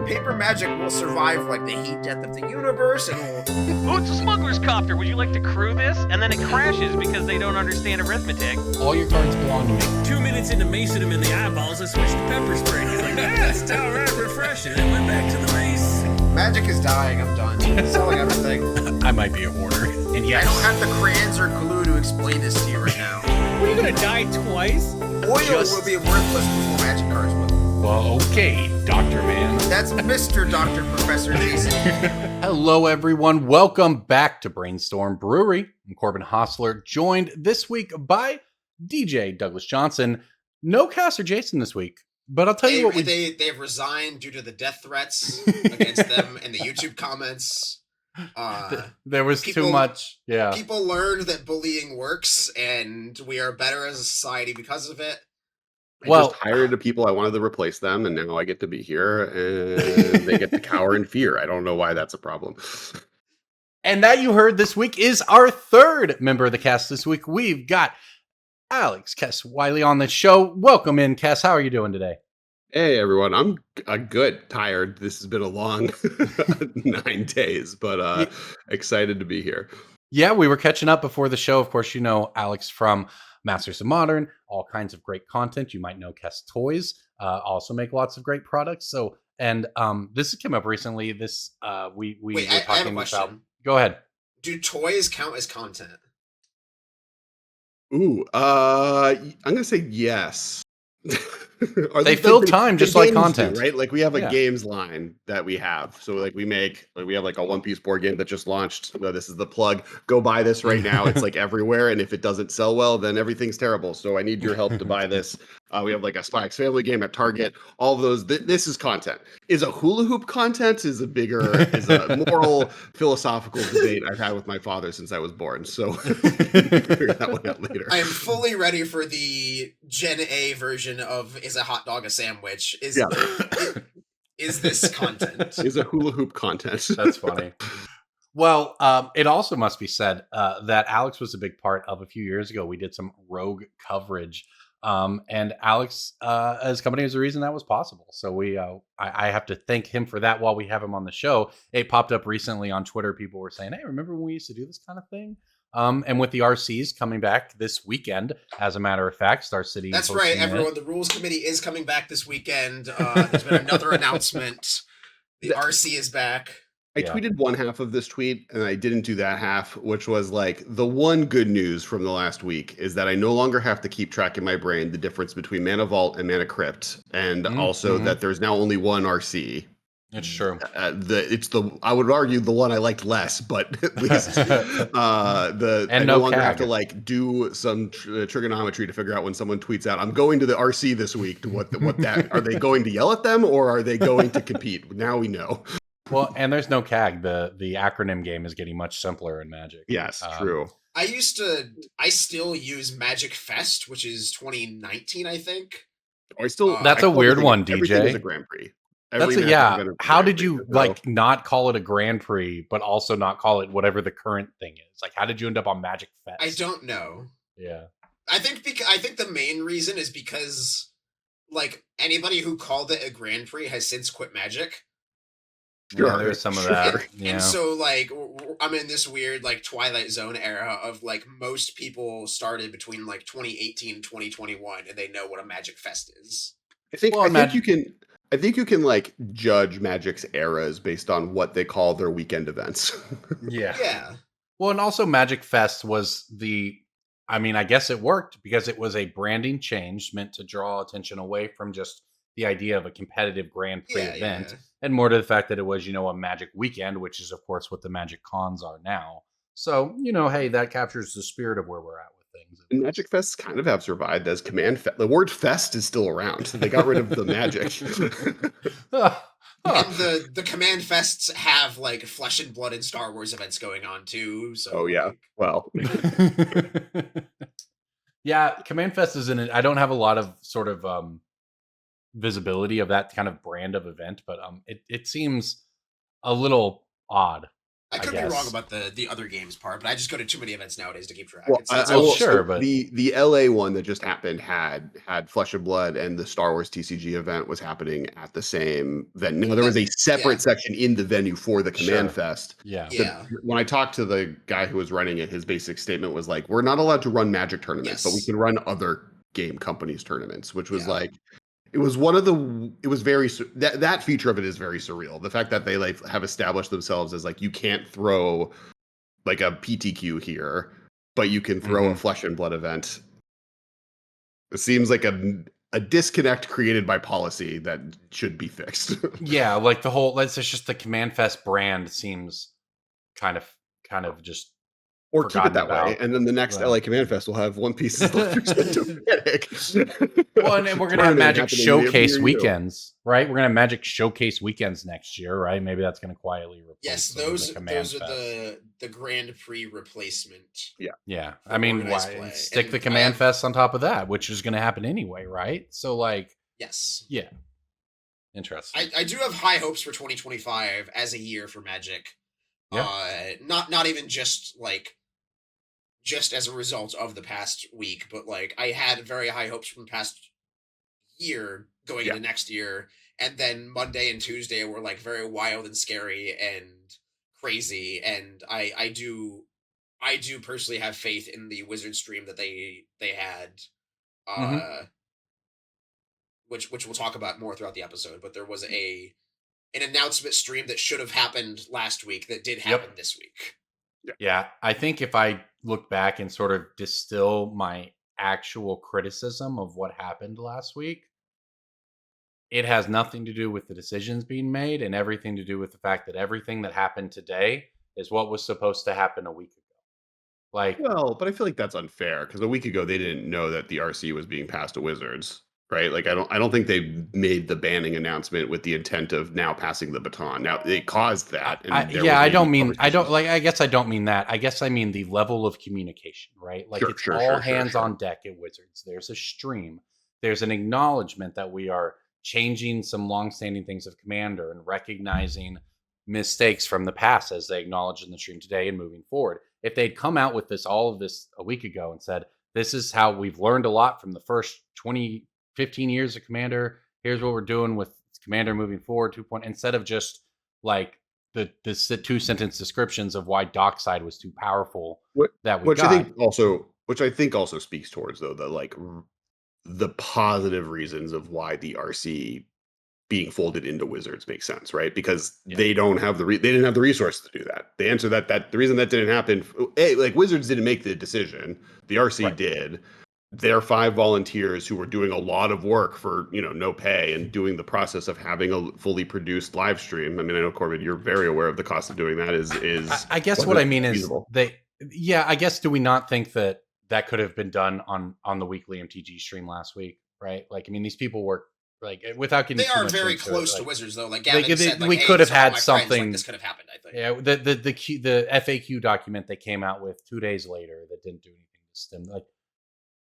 paper magic will survive like the heat death of the universe, and will... Oh, it's a smuggler's copter. Would you like to crew this? And then it crashes because they don't understand arithmetic. All your cards belong to me. 2 minutes into macing him in the eyeballs, I switched to pepper spray. He's like, yeah, it's downright refreshing. And went back to the mace. Magic is dying. I'm done. Selling everything. I might be a hoarder. And I yes, don't have the crayons or glue to explain this to you right now. What, are you gonna die twice? Oil will be worthless before magic cards will. well, okay, Dr. Man. That's Mr. Dr. Professor Jason. Hello, everyone. Welcome back to Brainstorm Brewery. I'm Corbin Hostler, joined this week by DJ Douglas Johnson. No Kess or Jason this week, but I'll tell you what they've resigned due to the death threats against them and the YouTube comments. There was too much. Yeah. People learned that bullying works, and we are better as a society because of it. I just hired the people I wanted to replace them, and now I get to be here, and they get to cower in fear. I don't know why that's a problem. And that you heard this week is our third member of the cast this week. We've got Alex Kess Wiley on the show. Welcome in, Kess. How are you doing today? Hey, everyone. I'm good. Tired. This has been a long 9 days, but excited to be here. Yeah, we were catching up before the show. Of course, you know Alex from Masters of Modern, all kinds of great content. You might know Kess Toys, also make lots of great products. So, and this came up recently. This we were Wait, I have a talking question. about. Go ahead. Do toys count as content? Ooh, I'm gonna say yes. They fill time just like content, right? Like we have a Yeah. games line that we have. So like we have like a One Piece board game that just launched. This is the plug. Go buy this right now. It's like everywhere. And if it doesn't sell well, then everything's terrible. So I need your help to buy this. We have like a Spy X Family game at Target. All of those. This is content. Is a hula hoop content? Is a moral philosophical debate I've had with my father since I was born. So figure that one out later. I am fully ready for the Gen A version of "Is a hot dog a sandwich?" Is this content? Is a hula hoop content? That's funny. Well, it also must be said that Alex was a big part of a few years ago. We did some rogue coverage. And Alex, as company is the reason that was possible. So I have to thank him for that while we have him on the show. It popped up recently on Twitter. People were saying, hey, remember when we used to do this kind of thing? And with the RCs coming back this weekend, as a matter of fact, Star City. That's right, everyone. The rules committee is coming back this weekend. There's been another announcement. The RC is back. I tweeted one half of this tweet and I didn't do that half, which was like the one good news from the last week is that I no longer have to keep track in my brain the difference between Mana Vault and Mana Crypt, and also that there's now only one RC. It's true. I would argue the one I liked less, but at least I no longer have to like do some trigonometry to figure out when someone tweets out, "I'm going to the RC this week." To what that are they going to yell at them or are they going to compete? Now we know. Well, and there's no CAG. The acronym game is getting much simpler in Magic. Yes, true. I still use Magic Fest, which is 2019, I think. That's a weird one, DJ. Everything is a Grand Prix. How did you not call it a Grand Prix, but also not call it whatever the current thing is? Like, how did you end up on Magic Fest? I don't know. Yeah, I think the main reason is because like anybody who called it a Grand Prix has since quit Magic. Yeah, there's some of that. And so like I'm in this weird like Twilight Zone era of like most people started between like 2018 and 2021 and they know what a Magic Fest is. I think you can like judge Magic's eras based on what they call their weekend events. Yeah. Well, and also Magic Fest was I guess it worked because it was a branding change meant to draw attention away from just the idea of a competitive Grand Prix event and more to the fact that it was, a Magic weekend, which is of course what the Magic cons are now. So, hey, that captures the spirit of where we're at with things. And Magic Fests kind of have survived as the word fest is still around. They got rid of the magic. And the Command Fests have like Flesh and Blood and Star Wars events going on too. So oh yeah. Well. Yeah, Command Fest is in it. I don't have a lot of sort of visibility of that kind of brand of event, but it seems a little odd I I could be wrong guess. about the other games part, but I just go to too many events nowadays to keep track. Well, It's I Well, will. almost sure, So but the LA one that just happened had Flesh and Blood, and the Star Wars TCG event was happening at the same venue. Now, there that, was a yeah, separate section in the venue for the Command sure. Fest. Yeah. yeah, When I talked to the guy who was running it, his basic statement was like, "We're not allowed to run Magic tournaments, but we yes, can run other game companies tournaments," which was yeah, like, it was one of the, it was very that feature of it is very surreal. The fact that they like have established themselves as like, you can't throw like a PTQ here, but you can throw a Mhm. Flesh and Blood event. It seems like a disconnect created by policy that should be fixed. Yeah, like the whole it's just the Command Fest brand seems kind of kind of just Or keep it forgotten that way, about. and then the next Well, LA Command Fest will have One Piece's Electric Gigantic well, and we're gonna have tournament Magic happening Showcase near you. weekends, right? We're gonna have Magic Showcase weekends next year, right? Maybe that's gonna quietly replace yes. sort of the Those Command are Fest. the Grand Prix replacement Yeah. Yeah, for I mean, organized why play, stick the and I Command have Fest on top of that, which is gonna happen anyway, right? So, like, yes. yeah, interesting. I do have high hopes for 2025 as a year for Magic. Yeah. Not even just as a result of the past week, but like I had very high hopes from the past year going Yeah. into next year, and then Monday and Tuesday were like very wild and scary and crazy, and I do personally have faith in the Wizard stream that they had, Hmm. uh, which we'll talk about more throughout the episode. But there was a an announcement stream that should have happened last week that did happen Yep. this week. Yeah, I think if I look back and sort of distill my actual criticism of what happened last week, it has nothing to do with the decisions being made and everything to do with the fact that everything that happened today is what was supposed to happen a week ago. Like, Well, but I feel like that's unfair because a week ago they didn't know that the RC was being passed to Wizards, right? Like I don't think they made the banning announcement with the intent of now passing the baton. Now it caused that, and there was I don't maybe mean, I don't conversations. like, I guess I don't mean that. I guess I mean the level of communication, right? Like, Sure, it's sure, all sure, sure, hands sure. on deck at Wizards. There's a stream, there's an acknowledgement that we are changing some longstanding things of Commander and recognizing mistakes from the past as they acknowledge in the stream today and moving forward. If they'd come out with all of this a week ago and said, this is how we've learned a lot from the first 20, 15 years of Commander. Here's what we're doing with Commander moving forward, 2 instead of just like the two sentence descriptions of why Dockside was too powerful What that we which I got. think also which I think also speaks towards though the like the positive reasons of why the RC being folded into Wizards makes sense, right? Because Yeah. they don't have they didn't have the resources to do that. The answer that the reason that didn't happen, like Wizards didn't make the decision, the RC Right. did. Their 5 volunteers who were doing a lot of work for no pay and doing the process of having a fully produced live stream. I mean, I know Corbin, you're very aware of the cost of doing that. I guess what I Wasn't mean is feasible. yeah, I guess do we not think that that could have been done on the weekly MTG stream last week, right? Like, I mean, these people work like without getting They too are much very into it, close to like Wizards, though. Like Gavin said, like, we hey, could have these are all had my friends. Like, something. this could have happened. I think. Yeah, the FAQ document they came out with 2 days later that didn't do anything to stem, like,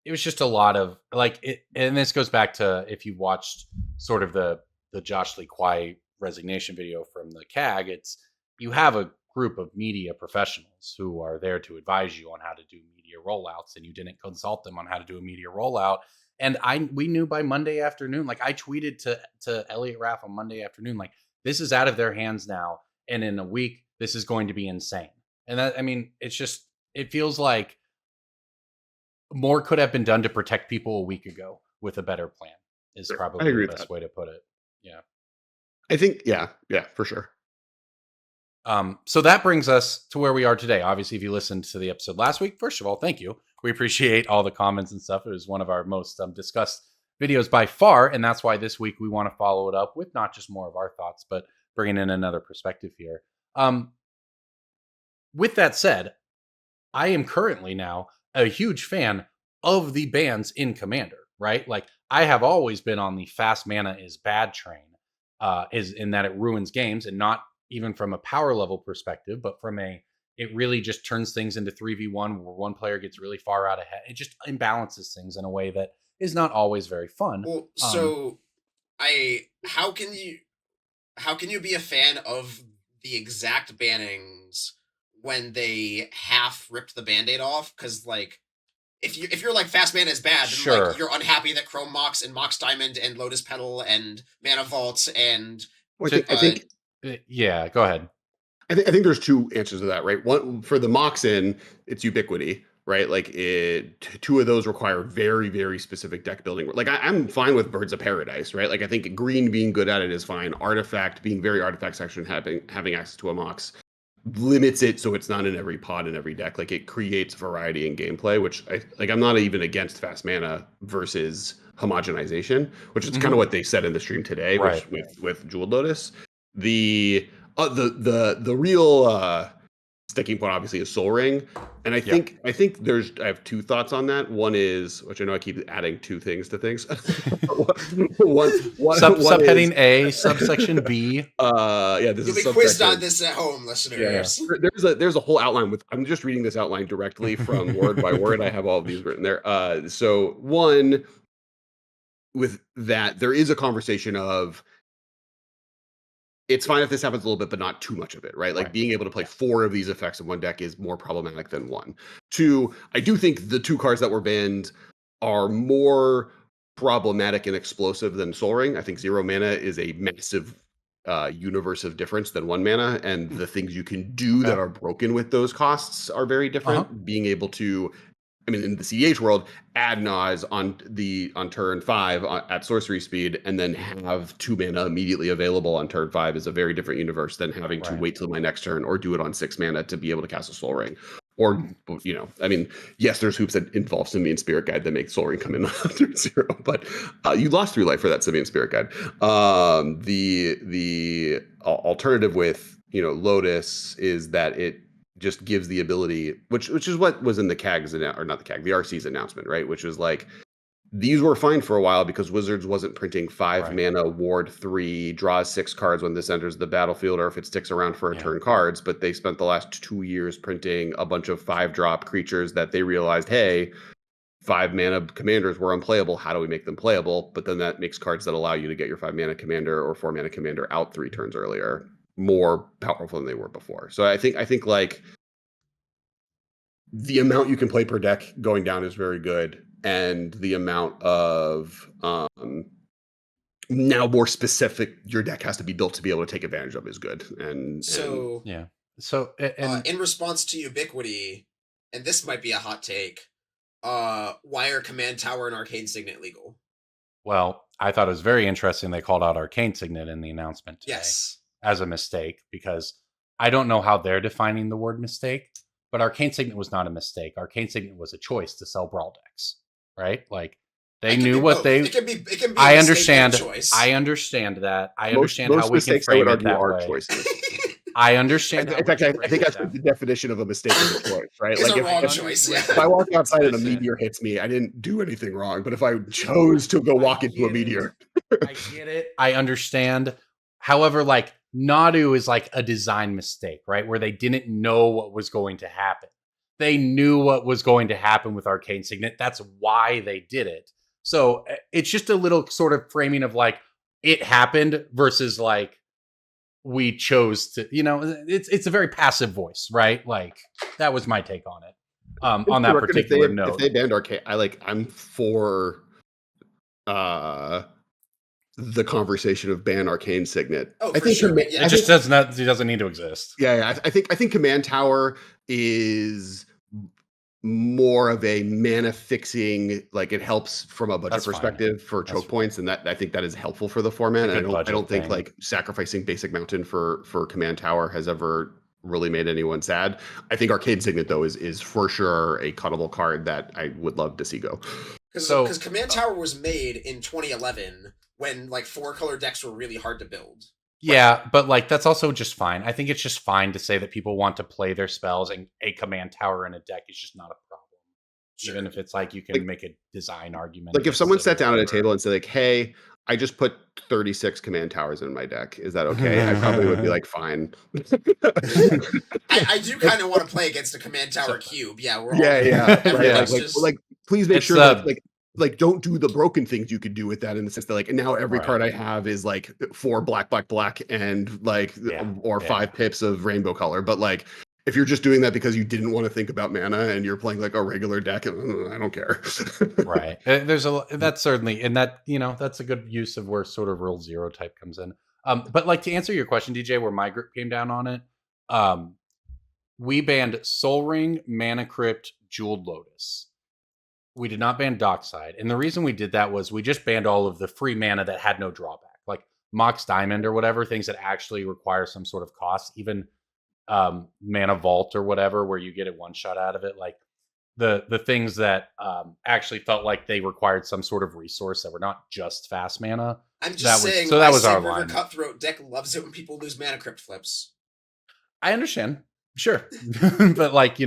it was just a lot of like it, and this goes back to if you watched sort of the Josh Lee Kwai resignation video from the CAG. It's you have a group of media professionals who are there to advise you on how to do media rollouts, and you didn't consult them on how to do a media rollout. And we knew by Monday afternoon. Like, I tweeted to Elliot Raff on Monday afternoon, like, this is out of their hands now, and in a week this is going to be insane. And that, I mean, it's just, it feels like more could have been done to protect people a week ago with a better plan is Sure, I probably agree the with best that. way to put it. Yeah. I think, yeah, for sure. So that brings us to where we are today. Obviously, if you listened to the episode last week, first of all, thank you. We appreciate all the comments and stuff. It was one of our most discussed videos by far, and that's why this week we want to follow it up with not just more of our thoughts, but bringing in another perspective here. With that said, I am currently now a huge fan of the bans in Commander, right? Like, I have always been on the fast mana is bad train, is in that it ruins games, and not even from a power level perspective, but from it really just turns things into 3v1 where one player gets really far out ahead. It just imbalances things in a way that is not always very fun. Well, so how can you be a fan of the exact bannings when they half ripped the Band-Aid off, because like if you're like fast mana is bad, then Sure. like you're unhappy that Chrome Mox and Mox Diamond and Lotus Petal and Mana Vault and Well, I think Yeah, go ahead. I think there's two answers to that, right? One, for the Moxin, it's ubiquity, right? Like two of those require very, very specific deck building. Like I'm fine with Birds of Paradise, right? Like I think green being good at it is fine. Artifact being very artifact section, having access to a Mox limits it so it's not in every pod in every deck. Like it creates variety in gameplay, which I'm not even against fast mana versus homogenization, which is kind of what they said in the stream today, Right. which with Jeweled Lotus. The real sticking point obviously is Soul Ring, and I think I have two thoughts on that. One is, which I know I keep adding two things to things. Subheading A, subsection B. This you'll is be quizzed subsection. on this at home, listeners. There's a whole outline with. I'm just reading this outline directly from word by word. I have all of these written there. So one, with that, there is a conversation of, it's fine if this happens a little bit, but not too much of it, right? Like being able to play 4 of these effects in one deck is more problematic than 1. 2, I do think the 2 cards that were banned are more problematic and explosive than Soul Ring. I think 0 mana is a massive universe of difference than 1 mana, and the things you can do that are broken with those costs are very different. Being able to, in the CDH world, add Nas on turn 5 at sorcery speed, and then have 2 mana immediately available on turn 5 is a very different universe than having to wait till my next turn or do it on 6 mana to be able to cast a Soul Ring. Or, yes, there's hoops that involve Simian Spirit Guide that make Soul Ring come in on turn 0, but you lost 3 life for that Simian Spirit Guide. The alternative with Lotus is that it just gives the ability, which is what was in the CAG's the RC's announcement, right? Which was like, these were fine for a while because Wizards wasn't printing 5 mana, ward 3, draws 6 cards when this enters the battlefield, or if it sticks around for a turn cards. But they spent the last 2 years printing a bunch of 5-drop creatures that they realized, hey, 5 mana commanders were unplayable. How do we make them playable? But then that makes cards that allow you to get your 5 mana commander or 4 mana commander out 3 turns earlier more powerful than they were before. So I think like the amount you can play per deck going down is very good, and the amount of now more specific your deck has to be built to be able to take advantage of is good. And in response to ubiquity, and this might be a hot take, why are Command Tower and Arcane Signet legal? Well, I thought it was very interesting they called out Arcane Signet in the announcement today as a mistake, because I don't know how they're defining the word mistake, but Arcane Signet was not a mistake. Arcane Signet was a choice to sell Brawl decks, right? Like they knew what they. It can be. I understand. I understand that. I understand how we can frame it that way. Choices. I understand. In fact, I think that's the definition of a mistake is a choice, right? It's like a wrong choice. If I walk outside and a meteor hits me, I didn't do anything wrong. But if I chose to go walk into a meteor, I get it. I understand. However, like Nadu is like a design mistake, right? Where they didn't know what was going to happen. They knew what was going to happen with Arcane Signet. That's why they did it. So it's just a little sort of framing of like it happened versus like we chose to, it's a very passive voice, right? Like that was my take on it. On that particular note. If they banned Arcane, I'm for the conversation of ban Arcane Signet. I think sure. It just doesn't need to exist. Yeah. I think Command Tower is more of a mana fixing, like it helps from a budget perspective for choke points, and that I think that is helpful for the format. And I don't think like sacrificing Basic Mountain for Command Tower has ever really made anyone sad. I think Arcane Signet though is for sure a cuttable card that I would love to see go. Because Command Tower was made in 2011 when like 4-color decks were really hard to build. Yeah, but like that's also just fine. I think it's just fine to say that people want to play their spells, and a Command Tower in a deck is just not a problem. Sure. Even if it's like you can make a design argument. Like if someone sat down at a table and said like, "Hey, I just put 36 Command Towers in my deck. Is that okay?" I probably would be like, "Fine." I do kind of want to play against a Command Tower cube. Yeah, we're like please make sure that like don't do the broken things you could do with that, in the sense that like now every card I have is like 4 black and like or 5 pips of rainbow color, but like If you're just doing that because you didn't want to think about mana and you're playing like a regular deck, I don't care. Right. There's that's certainly, and that, that's a good use of where sort of Rule Zero type comes in. But like to answer your question, DJ, where my group came down on it, we banned Soul Ring, Mana Crypt, Jeweled Lotus. We did not ban Dockside. And the reason we did that was we just banned all of the free mana that had no drawback, like Mox Diamond or whatever, things that actually require some sort of cost, even Mana Vault or whatever, where you get a one shot out of it. Like the things that actually felt like they required some sort of resource that were not just fast mana. I'm just saying, so that was our River line. Cutthroat deck loves it when people lose Mana Crypt flips. I understand. Sure. But like,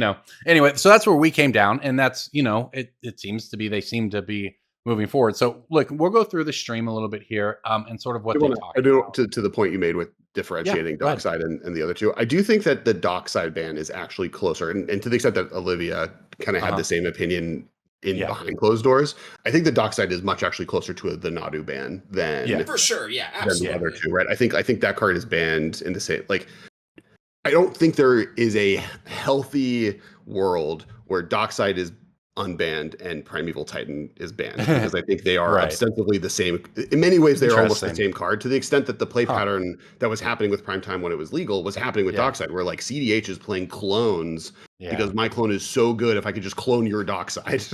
anyway, so that's where we came down, and that's, it seems to be, they seem to be moving forward. So look, we'll go through the stream a little bit here, and sort of what they talk about. To the point you made with differentiating Dockside and the other two, I do think that the Dockside ban is actually closer, and to the extent that Olivia kind of had the same opinion behind closed doors, I think the Dockside is much actually closer to the Nadu ban than for sure, absolutely. than the other two, right? I think that card is banned in the same, like, I don't think there is a healthy world where Dockside is unbanned and Primeval Titan is banned, because I think they are ostensibly the same. In many ways, they are almost the same card, to the extent that the play pattern that was happening with Primetime when it was legal was happening with Dockside, where like CDH is playing clones because my clone is so good, if I could just clone your Dockside.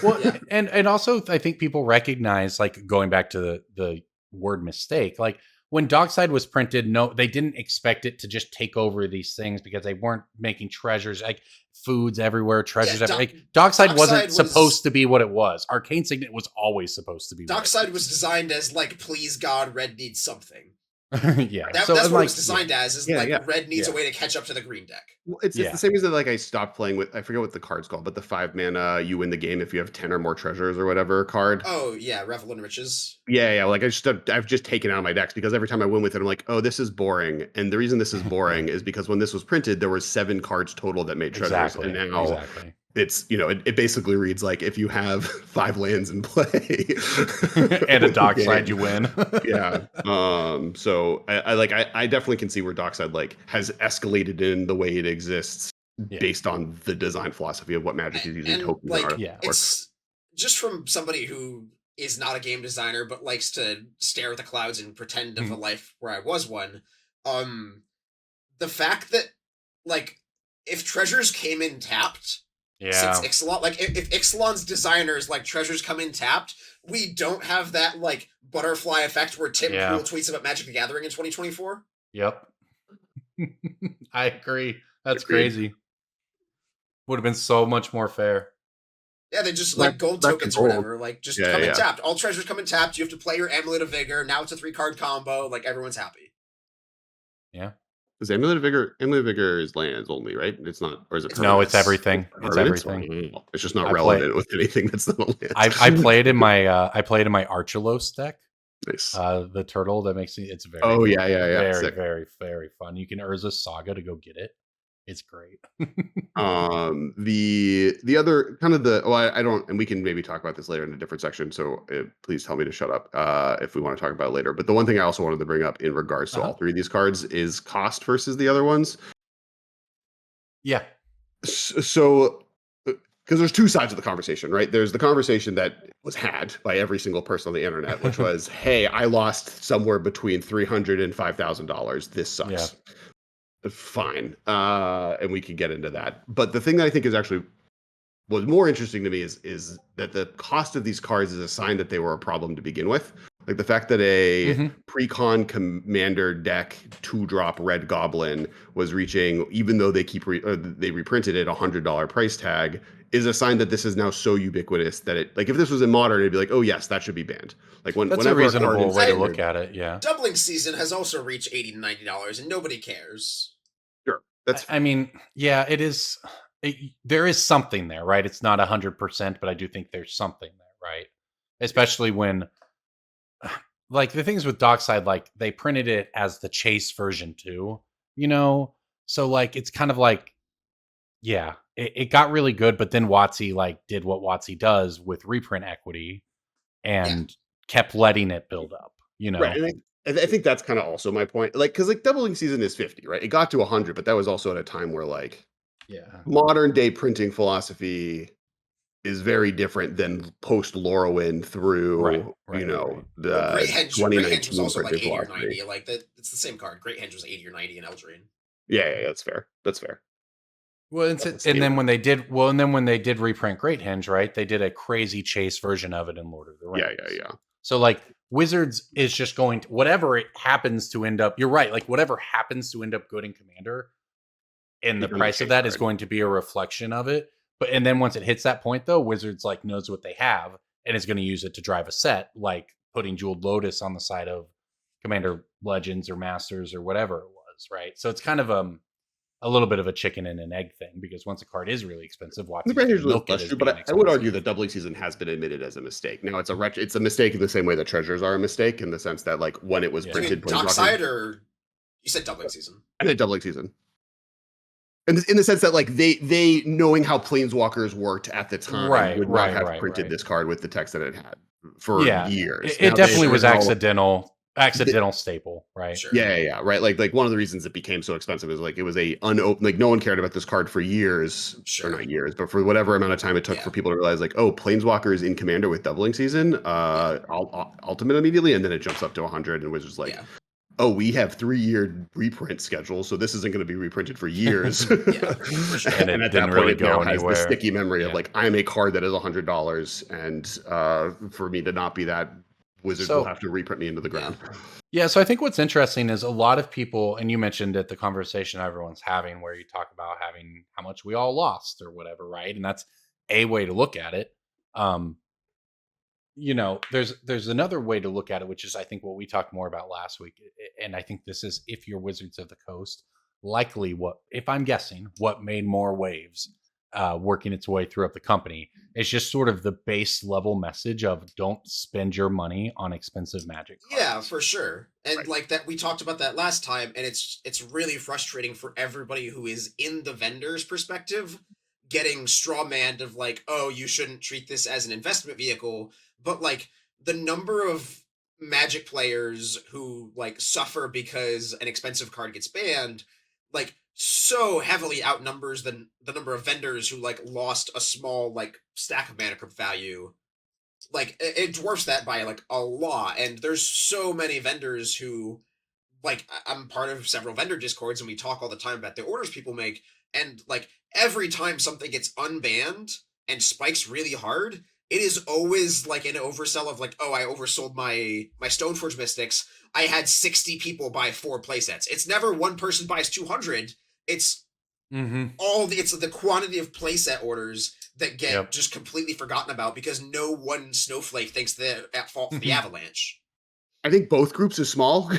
Well, and also I think people recognize, like, going back to the word mistake, like, when Dockside was printed, no, they didn't expect it to just take over these things, because they weren't making treasures, like foods everywhere, treasures everywhere. Like, Dockside wasn't supposed to be what it was. Arcane Signet was always supposed to be. Dockside was designed as like, please God, red needs something. That's so what it was designed as. Is red needs a way to catch up to the green deck. Well, it's the same reason that, like, I stopped playing with, I forget what the card's called, but the 5 mana you win the game if you have 10 or more treasures or whatever card. Oh yeah, Revel in Riches. Yeah. Like, I've just taken it out of my decks, because every time I win with it, I'm like, oh, this is boring. And the reason this is boring is because when this was printed, there were 7 cards total that made treasures, and now it's, it basically reads like, if you have 5 lands in play and a Dockside, you win. So I definitely can see where Dockside like has escalated in the way it exists based on the design philosophy of what Magic is using tokens are. It's just from somebody who is not a game designer but likes to stare at the clouds and pretend of a life where I was one. The fact that, like, if treasures came in tapped, since Ixalan, like, if Ixalan's designers like treasures come in tapped, we don't have that like butterfly effect where Tim Pool tweets about Magic the Gathering in 2024. Yep. I agree. That's crazy. Would have been so much more fair. Yeah, they just like gold tokens or whatever, like, just come in tapped. All treasures come in tapped. You have to play your Amulet of Vigor. Now it's a 3-card combo. Like, everyone's happy. Yeah. Is Amulet of Vigor is lands only, right? It's not, or is it? No, it's everything. It's everything. It's just not relevant with anything that's not land. I played in my Archelos deck. Nice. The turtle that makes it's very. Oh yeah. Very, very, very fun. You can Urza Saga to go get it. It's great. The other kind of I don't, and we can maybe talk about this later in a different section, so please tell me to shut up if we want to talk about it later. But the one thing I also wanted to bring up in regards to all 3 of these cards is cost versus the other ones. Yeah. So, because there's 2 sides of the conversation, right? There's the conversation that was had by every single person on the internet, which was, hey, I lost somewhere between $300 and $5,000. This sucks. Yeah. Fine. And we can get into that. But the thing that I think is actually was more interesting to me is that the cost of these cards is a sign that they were a problem to begin with. Like, the fact that a pre-con commander deck 2-drop red goblin was reaching, even though they they reprinted it, $100 price tag, is a sign that this is now so ubiquitous that it, like, if this was in modern, it'd be like, oh yes, that should be banned. Like, that's a reasonable way to look at it. Yeah. Doubling season has also reached $80 to $90, and nobody cares. Sure. I mean, yeah, it is. There is something there, right? It's not 100%, but I do think there's something there, right? Especially when, like, the things with Dockside, like, they printed it as the Chase version too, so like, it's kind of like, yeah, it got really good, but then WotC like did what WotC does with reprint equity and kept letting it build up, Right. And I think that's kind of also my point. Like, because like doubling season is 50, right? It got to 100, but that was also at a time where, like, modern day printing philosophy is very different than post Lorwyn through Well, the Great Henge was 2019 also like printing 80 or philosophy. 90. Like that, it's the same card. Great Henge was 80 or 90 in Eldraine. Yeah, that's fair. That's fair. Well, and then when they did reprint Great Henge, right? They did a crazy chase version of it in Lord of the Rings. Yeah. So like Wizards is just going to whatever it happens to end up. You're right. Like whatever happens to end up good in Commander, and the Becomes a price of chase that is card. going to be a reflection of it. But and then once it hits that point, though, Wizards like knows what they have and is going to use it to drive a set, like putting Jeweled Lotus on the side of Commander Legends or Masters or whatever it was, right? So it's kind of a little bit of a chicken and an egg thing because once a card is really expensive, The Watson Great can Henge was milk it less as true, being but I would argue expensive. that doubling season has been admitted as a mistake. Now it's a mistake in the same way that treasures are a mistake in the sense that like when it was Yeah. You mean printed, Dockside or you said doubling season? and then doubling season. And in the sense that like they knowing how planeswalkers worked at the time would not have printed this card with the text that it had for years. It definitely was accidental staple, right? Sure. Yeah, right. Like one of the reasons it became so expensive is like it was a unopened, like no one cared about this card for years, Sure. or not years, but for whatever amount of time it took for people to realize like, oh, Planeswalkers in Commander with doubling season, ultimate immediately, and then it jumps up to 100, and Wizards like, oh, we have 3-year reprint schedule, so this isn't going to be reprinted for years. For sure. And at that point, it now has the sticky memory of like, I'm a card that is $100, and for me to not be that, Wizards will have to reprint me into the ground. Yeah, so I think what's interesting is a lot of people, and you mentioned it, the conversation everyone's having where you talk about having how much we all lost or whatever, right? And that's a way to look at it. There's another way to look at it, which is I think what we talked more about last week. And I think this is if you're Wizards of the Coast, likely if I'm guessing, what made more waves working its way throughout the company is just sort of the base level message of don't spend your money on expensive Magic cards. Yeah, for sure. And like that, we talked about that last time, and it's really frustrating for everybody who is in the vendor's perspective, getting straw manned of like, oh, you shouldn't treat this as an investment vehicle. But like the number of Magic players who like suffer because an expensive card gets banned, like so heavily outnumbers the number of vendors who like lost a small like stack of mana crypt value. Like it dwarfs that by like a lot. And there's so many vendors who like I'm part of several vendor discords and we talk all the time about the orders people make, and like every time something gets unbanned and spikes really hard, it is always like an oversell of like, oh, I oversold my Stoneforge Mystics. I had 60 people buy 4 playsets. It's never one person buys 200. It's it's the quantity of playset orders that get just completely forgotten about because no one snowflake thinks they're at fault for the avalanche. I think both groups are small,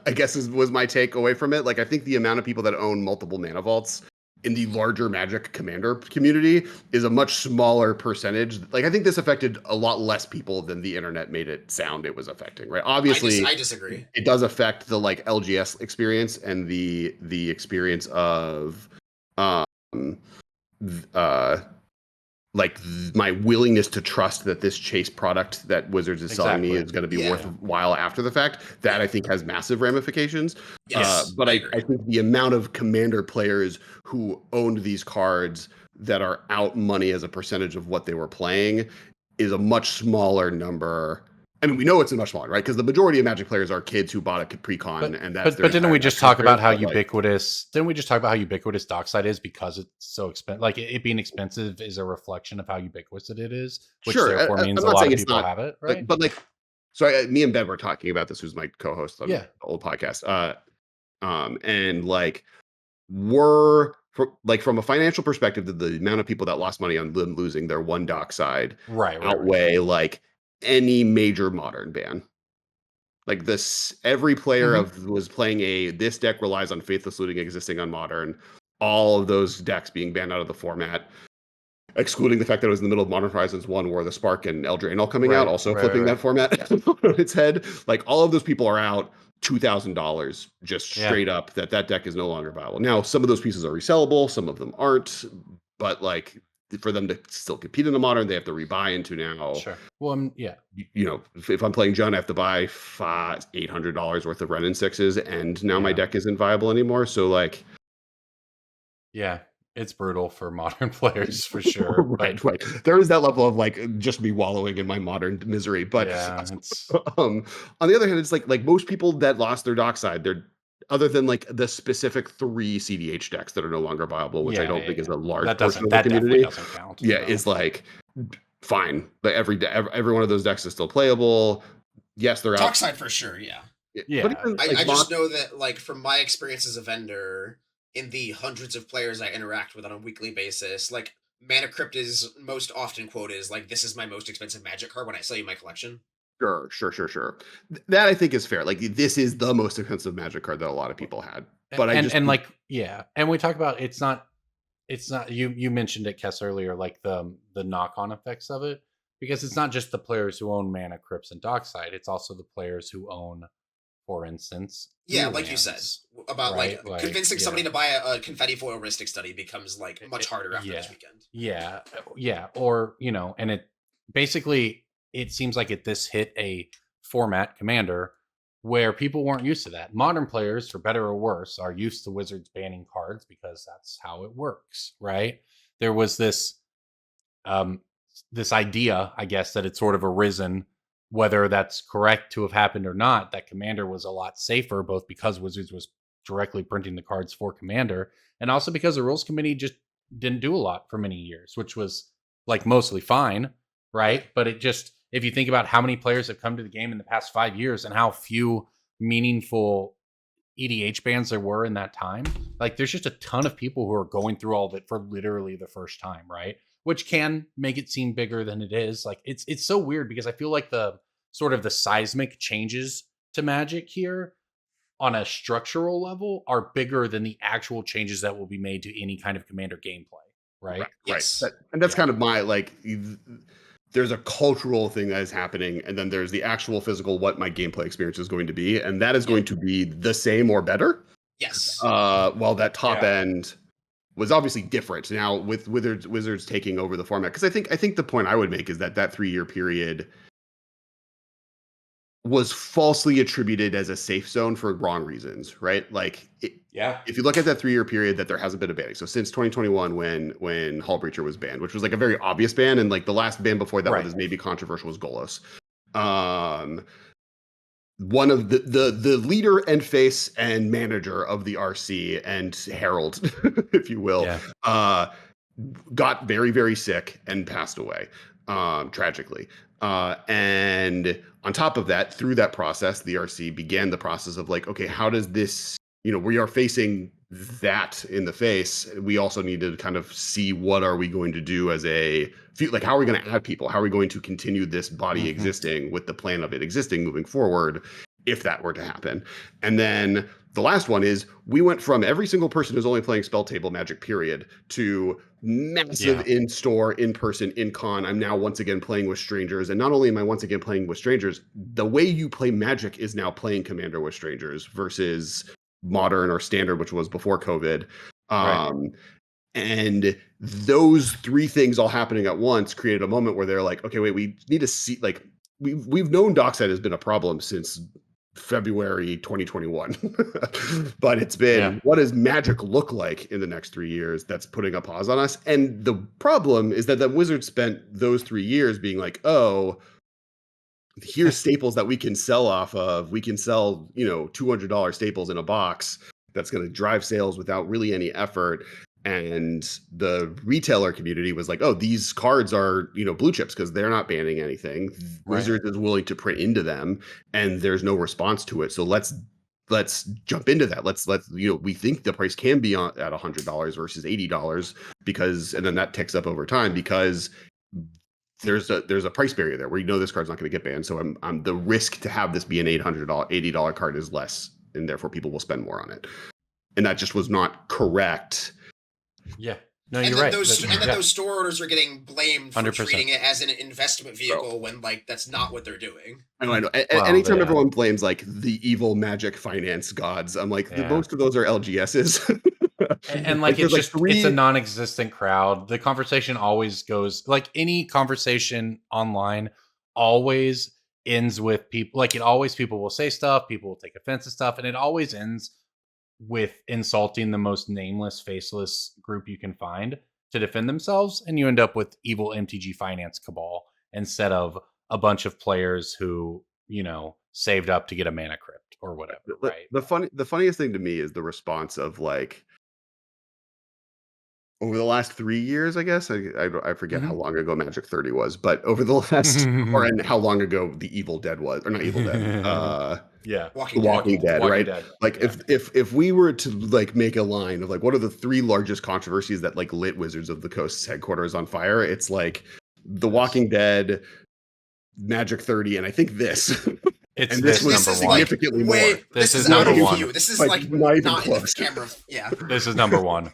I guess was my take away from it. Like, I think the amount of people that own multiple mana vaults in the larger Magic Commander community is a much smaller percentage. Like, I think this affected a lot less people than the internet made it sound it was affecting, right? Obviously, I disagree. It does affect the like LGS experience and the experience of like my willingness to trust that this chase product that Wizards is selling me is going to be worthwhile after the fact. That I think has massive ramifications. But I think the amount of Commander players who owned these cards that are out money as a percentage of what they were playing is a much smaller number. I mean, we know it's a much smaller, right? Because the majority of Magic players are kids who bought a pre-con, and that's. But didn't we just talk about how ubiquitous? Didn't we just talk about how ubiquitous Dockside is because it's so expensive? Like it being expensive is a reflection of how ubiquitous it is, which therefore means a lot of people have it, right? So me and Ben were talking about this. Who's my co-host on the old podcast? And like from a financial perspective, the amount of people that lost money on them losing their one Dockside outweigh like any major modern ban. Like this, every player was playing this deck relies on Faithless Looting existing on modern. All of those decks being banned out of the format, excluding the fact that it was in the middle of Modern Horizons 1 where the Spark and Eldraine all coming out, also flipping that format on its head. Like all of those people are out $2,000 just straight up that deck is no longer viable. Now, some of those pieces are resellable, some of them aren't, but like for them to still compete in the modern, they have to rebuy into now. Sure. Well, if I'm playing Jund, I have to buy $800 worth of Ren and 6s, and now my deck isn't viable anymore. So like, yeah, It's brutal for modern players for sure. Right, But right. There is that level of like just me wallowing in my modern misery. But yeah, it's um, on the other hand, it's like most people that lost their dockside, they're other than like the specific 3 CDH decks that are no longer viable, which I yeah, don't yeah, think is yeah. a large That portion doesn't of the that definitely community. doesn't count. Yeah, No. is like fine. But every one of those decks is still playable. Yes, they're out. Dockside for sure, yeah. But Yeah, even yeah. like I just know that, like, from my experience as a vendor, in the hundreds of players I interact with on a weekly basis, like, Mana Crypt is most often quoted as, like, this is my most expensive Magic card when I sell you my collection. sure. That I think is fair. Like this is the most expensive Magic card that a lot of people had. But I just And like yeah, and we talk about it's not you mentioned it, Kess, earlier, like the knock-on effects of it, because it's not just the players who own Mana Crypts and Dockside, it's also the players who own, for instance, Yeah, dual like you said, lands, about, right? like, convincing somebody Yeah. to buy a confetti foil Rhystic Study becomes, like, much harder after this Yeah. weekend. Yeah, or and it basically it seems like this hit a format, Commander, where people weren't used to that. Modern players, for better or worse, are used to Wizards banning cards because that's how it works, right? There was um this idea, I guess, that it's sort of arisen, whether that's correct to have happened or not, that Commander was a lot safer, both because Wizards was directly printing the cards for Commander, and also because the rules committee just didn't do a lot for many years, which was like mostly fine, right? But it just, if you think about how many players have come to the game in the past 5 years and how few meaningful EDH bans there were in that time, like there's just a ton of people who are going through all of it for literally the first time, right? Which can make it seem bigger than it is. Like it's so weird because I feel like the sort of the seismic changes to Magic here on a structural level are bigger than the actual changes that will be made to any kind of Commander gameplay, right? Yes. And that's Yeah. kind of my like. There's a cultural thing that is happening, and then there's the actual physical what my gameplay experience is going to be, and that is going to be the same or better. Yes. While that top Yeah. end was obviously different now with Wizards taking over the format, because I think the point I would make is that 3-year period was falsely attributed as a safe zone for wrong reasons, right? Like, Yeah. if you look at that 3-year period, that there hasn't been a banning. So since 2021, when Hull Breacher was banned, which was like a very obvious ban, and like the last ban before that Right. was maybe controversial was Golos. One of the leader and face and manager of the RC and Herald, if you will, got very sick and passed away, tragically. And on top of that, through that process, the RC began the process of like, okay, how does this, we are facing that in the face. We also need to kind of see what are we going to do as like, how are we going to add people? How are we going to continue this body existing with the plan of it existing moving forward, if that were to happen? And then the last one is we went from every single person who's only playing spell table Magic period to massive in-store, in-person, in-con. I'm now once again playing with strangers. And not only am I once again playing with strangers, the way you play Magic is now playing Commander with strangers versus Modern or Standard, which was before COVID. And those 3 things all happening at once created a moment where they're like, okay, wait, we need to see, like, we've known Dockside has been a problem since February 2021. But it's been, what does Magic look like in the next 3 years that's putting a pause on us? And the problem is that the Wizards spent those 3 years being like, oh, here's staples that we can sell off of. We can sell, $200 staples in a box that's going to drive sales without really any effort. And the retailer community was like, oh, these cards are, blue chips because they're not banning anything. Wizards is willing to print into them and there's no response to it. So let's jump into that. Let's we think the price can be at $100 versus $80 because, and then that ticks up over time because there's a price barrier there where this card's not going to get banned. So I'm the risk to have this be an $80 card is less, and therefore people will spend more on it. And that just was not correct. Yeah. No, and you're then right. Those store owners are getting blamed for 100%. treating it as an investment vehicle when, like, that's not what they're doing. I know. Anytime everyone blames like the evil Magic finance gods, I'm like, most of those are LGSs. and like it's just it's a non-existent crowd. The conversation always goes, like any conversation online always ends with people, like people will say stuff, people will take offense to stuff, and it always ends with insulting the most nameless, faceless group you can find to defend themselves, and you end up with evil MTG finance cabal instead of a bunch of players who, saved up to get a mana crypt or whatever, right? The funniest thing to me is the response of like over the last 3 years, I guess. I forget how long ago Magic 30 was, but over the last and how long ago the Evil Dead was, or not Evil Dead. Yeah. The Walking Dead, Walking right? Dead. Like Yeah. if we were to like make a line of like what are the 3 largest controversies that like lit Wizards of the Coast's headquarters on fire, it's like The Walking Dead, Magic 30, and I think this. It's And this this was number significantly one. more. This is out number of one. view. This is Like, like not even not in the close. camera. Yeah. This is number one.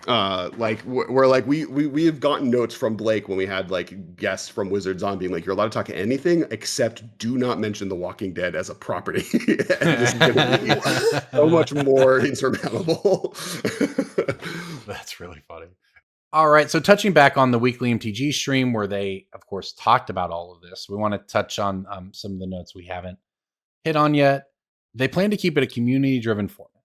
Like we're like we have gotten notes from Blake when we had like guests from Wizards on being like, you're allowed to talk anything except do not mention The Walking Dead as a property. And this is gonna be so much more insurmountable. That's really funny. All right, so touching back on the weekly MTG stream where they, of course, talked about all of this, we want to touch on some of the notes we haven't hit on yet. They plan to keep it a community-driven format.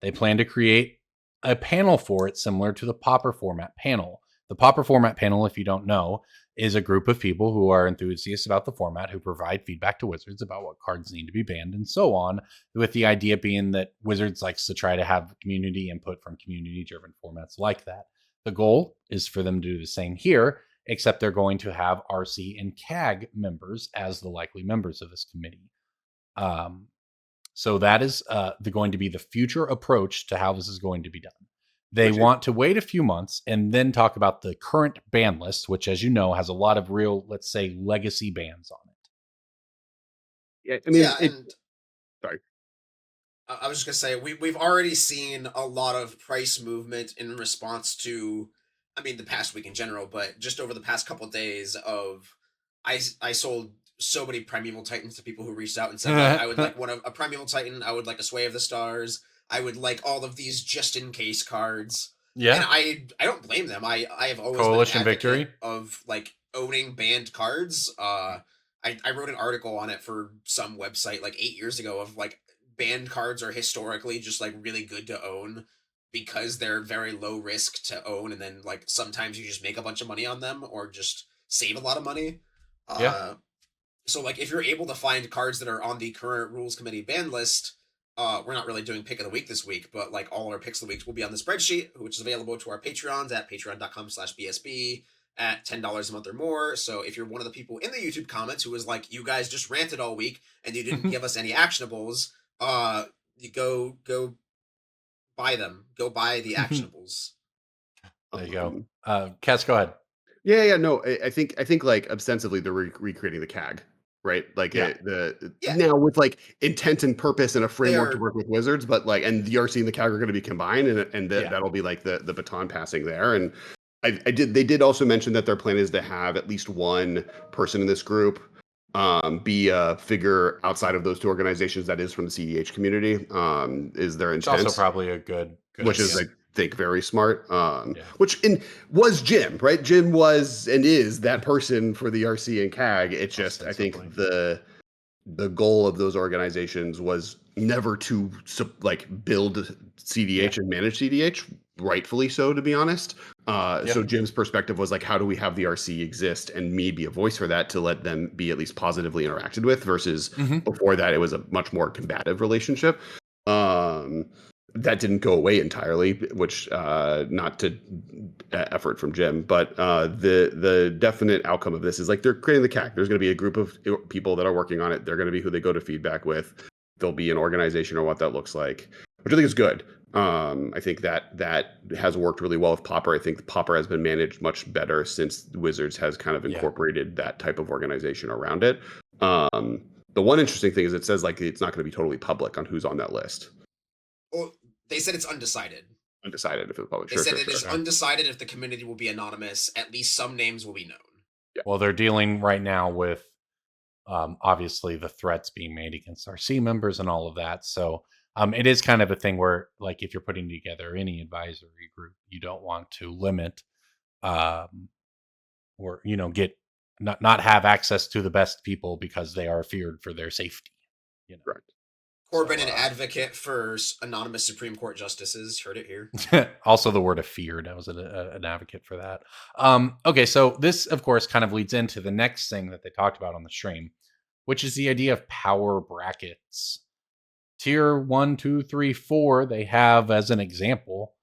They plan to create a panel for it similar to the Pauper format panel. The Pauper format panel, if you don't know, is a group of people who are enthusiasts about the format who provide feedback to Wizards about what cards need to be banned and so on, with the idea being that Wizards likes to try to have community input from community-driven formats like that. The goal is for them to do the same here, except they're going to have RC and CAG members as the likely members of this committee. So that is going to be the future approach to how this is going to be done. They want to wait a few months and then talk about the current ban list, which, as you know, has a lot of real, let's say, legacy bans on it. Yeah, I mean, sorry. I was just gonna say we've already seen a lot of price movement in response to, I mean, the past week in general, but just over the past couple of days of, I sold so many Primeval Titans to people who reached out and said like, I would like a Primeval Titan, I would like a Sway of the Stars, I would like all of these just in case cards. Yeah, and I don't blame them. I have always Coalition been an advocate Victory of like owning banned cards. I wrote an article on it for some website like 8 years ago of like, banned cards are historically just like really good to own because they're very low risk to own, and then like sometimes you just make a bunch of money on them or just save a lot of money. So like if you're able to find cards that are on the current rules committee ban list, we're not really doing pick of the week this week, but like all our picks of the week will be on the spreadsheet, which is available to our Patreons at patreon.com/BSB at $10 a month or more. So if you're one of the people in the YouTube comments who was like, you guys just ranted all week and you didn't give us any actionables, you go buy them. Go buy the actionables. There you go. Kess, go ahead. Yeah. No, I think like ostensibly they're recreating the CAG, right? Like now with like intent and purpose and a framework to work with Wizards, but like, and the RC and the CAG are going to be combined, and that'll be like the baton passing there. And they did also mention that their plan is to have at least one person in this group be a figure outside of those 2 organizations that is from the CDH community. Is their intent. It's also probably a good which is I think very smart. Which was Jim, right? Jim was and is that person for the RC and CAG. It's just I think the goal of those organizations was never to like build CDH and manage CDH, rightfully so, to be honest. So Jim's perspective was like, how do we have the RC exist and me be a voice for that to let them be at least positively interacted with versus before that it was a much more combative relationship. That didn't go away entirely, which not to effort from Jim, but the definite outcome of this is like they're creating the CAC. There's going to be a group of people that are working on it. They're going to be who they go to feedback with. There'll be an organization or what that looks like, which I think is good. I think that has worked really well with Pauper. I think the Pauper has been managed much better since Wizards has kind of incorporated that type of organization around it. The one interesting thing is it says like it's not going to be totally public on who's on that list. Well, they said it's undecided. Undecided if it's public. They said it is undecided if the community will be anonymous. At least some names will be known. Yeah. Well, they're dealing right now with obviously the threats being made against RC members and all of that. So it is kind of a thing where, like, if you're putting together any advisory group, you don't want to limit or get not have access to the best people because they are feared for their safety. Right. Corbin, So, an advocate for anonymous Supreme Court justices. Heard it here. also the word "afeared." I was an advocate for that. Okay, so this, of course, kind of leads into the next thing that they talked about on the stream, which is the idea of power brackets. Tier 1, 2, 3, 4, they have as an example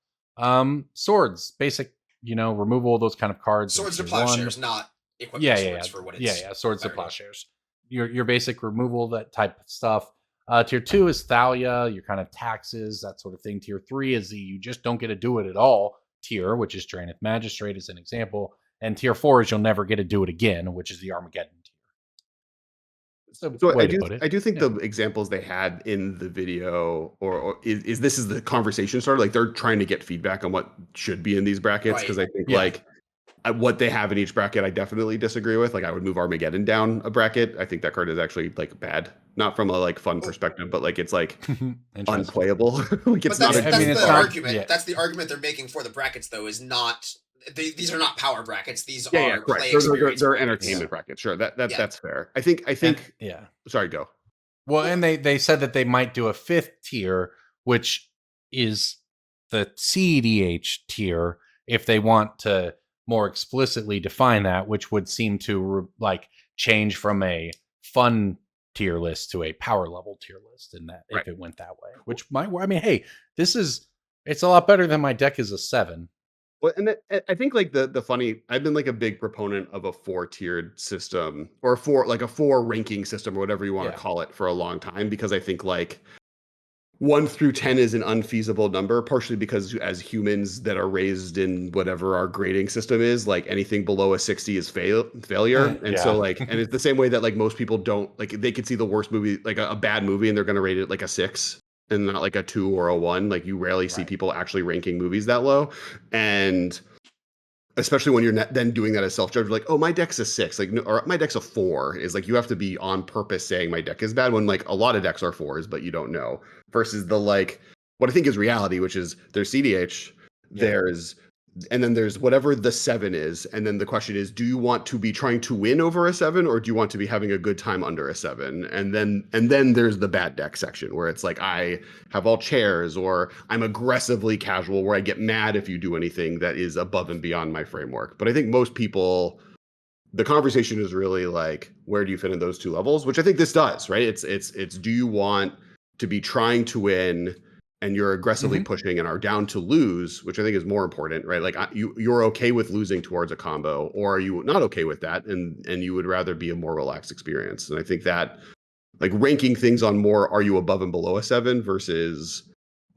swords, basic, removal of those kind of cards. Swords to Tier 1. plowshares, not equipment swords for what it's. Swords to clarity. plowshares. Your basic removal, that type of stuff. Tier 2 is Thalia, your kind of taxes, that sort of thing. Tier 3 is the you just don't get to do it at all tier, which is Draenith Magistrate as an example. And Tier 4 is you'll never get to do it again, which is the Armageddon tier. So I do think the examples they had in the video, or is this is the conversation starter. Like they're trying to get feedback on what should be in these brackets, because I think what they have in each bracket, I definitely disagree with. Like I would move Armageddon down a bracket. I think that card is actually like bad, not from a like fun perspective, but like it's like unplayable. Like it's not. That's the argument. Yeah. That's the argument they're making for the brackets, though. Is not these are not power brackets. These are play experience. They're entertainment brackets. Sure, that's fair. I think. Sorry, go. Well, and they said that they might do a 5th tier, which is the CEDH tier, if they want to more explicitly define that, which would seem to change from a fun tier list to a power level tier list, in that if it went that way, which hey, it's a lot better than my deck is a 7. Well, and I think like the funny, I've been like a big proponent of a 4-tiered system, or a 4 ranking system, or whatever you want to call it, for a long time, because I think like 1 through 10 is an unfeasible number, partially because as humans that are raised in whatever our grading system is, like anything below a 60 is failure. And so like, and it's the same way that like most people don't, like they could see the worst movie, like a bad movie, and they're going to rate it like a 6 and not like a 2 or a 1. Like you rarely see people actually ranking movies that low. And especially when you're then doing that as self-judge, like, oh, my deck's a 6, like, no, or my deck's a 4, is like, you have to be on purpose saying my deck is bad, when like a lot of decks are 4s, but you don't know, versus the like, what I think is reality, which is there's CDH, and then there's whatever the 7 is. And then the question is, do you want to be trying to win over a 7, or do you want to be having a good time under a 7? And then there's the bad deck section, where it's like, I have all chairs, or I'm aggressively casual, where I get mad if you do anything that is above and beyond my framework. But I think most people, the conversation is really like, where do you fit in those 2 levels? Which I think this does, right? It's do you want to be trying to win, and you're aggressively pushing and are down to lose, which I think is more important, right? Like you're okay with losing towards a combo, or are you not okay with that, and you would rather be a more relaxed experience? And I think that like ranking things on more, are you above and below a 7 versus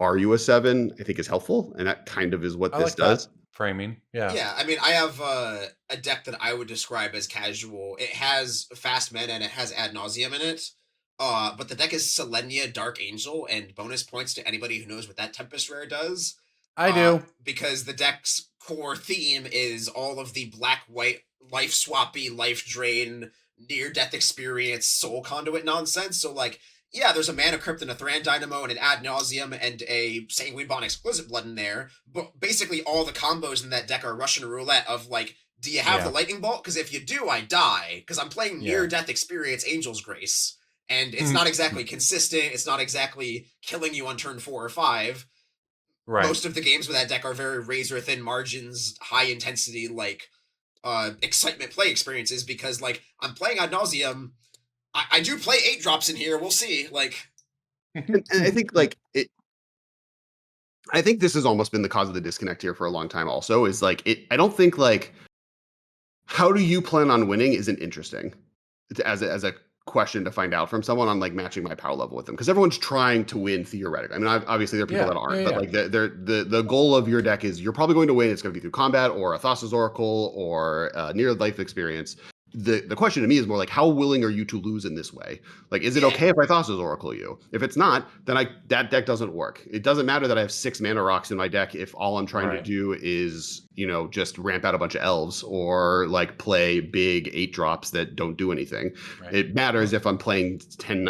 are you a 7, I think is helpful, and that kind of is what this does. Framing, yeah. I mean, I have a deck that I would describe as casual. It has fast mana and it has ad nauseum in it. But the deck is Selenia Dark Angel, and bonus points to anybody who knows what that Tempest Rare does. I do. Because the deck's core theme is all of the black-white, life-swappy, life-drain, near-death experience, soul conduit nonsense. So, like, yeah, there's a Mana Crypt and a Thran Dynamo and an Ad Nauseam and a Sanguine Bond Exquisite Blood in there. But basically all the combos in that deck are Russian roulette of, like, do you have the Lightning Bolt? Because if you do, I die. Because I'm playing near-death experience Angel's Grace. And it's not exactly consistent. It's not exactly killing you on turn 4 or 5. Right. Most of the games with that deck are very razor-thin margins, high-intensity, like, excitement play experiences, because, like, I'm playing Ad Nauseam. I do play 8-drops in here. We'll see. Like, and I think, like, I think this has almost been the cause of the disconnect here for a long time also, is, like, I don't think, like, how do you plan on winning isn't interesting as a question to find out from someone on like matching my power level with them, because everyone's trying to win theoretically. I mean, obviously there are people that aren't, but like the goal of your deck is you're probably going to win. It's going to be through combat or a Thassa's Oracle or near life experience. The question to me is more like, how willing are you to lose in this way? Like, is it okay if I Thassa's Oracle you? If it's not, then that deck doesn't work. It doesn't matter that I have 6 mana rocks in my deck if all I'm trying to do is, just ramp out a bunch of elves or like play big 8-drops that don't do anything. Right. It matters if I'm playing 10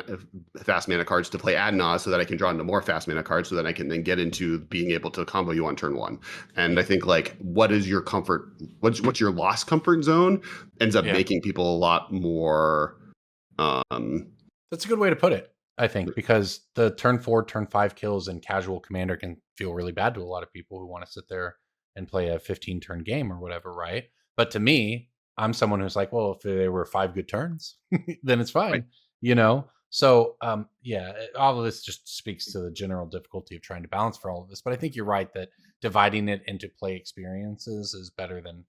fast mana cards to play Ad Naus so that I can draw into more fast mana cards so that I can then get into being able to combo you on turn 1. And I think like, what is your comfort? What's your lost comfort zone ends up making people a lot more that's a good way to put it. I think, because the turn 4, turn 5 kills in casual Commander can feel really bad to a lot of people who want to sit there and play a 15 turn game or whatever, right? But to me, I'm someone who's like, well, if there were 5 good turns, then it's fine, Right. you know? So, yeah, all of this just speaks to the general difficulty of trying to balance for all of this. But I think you're right that dividing it into play experiences is better than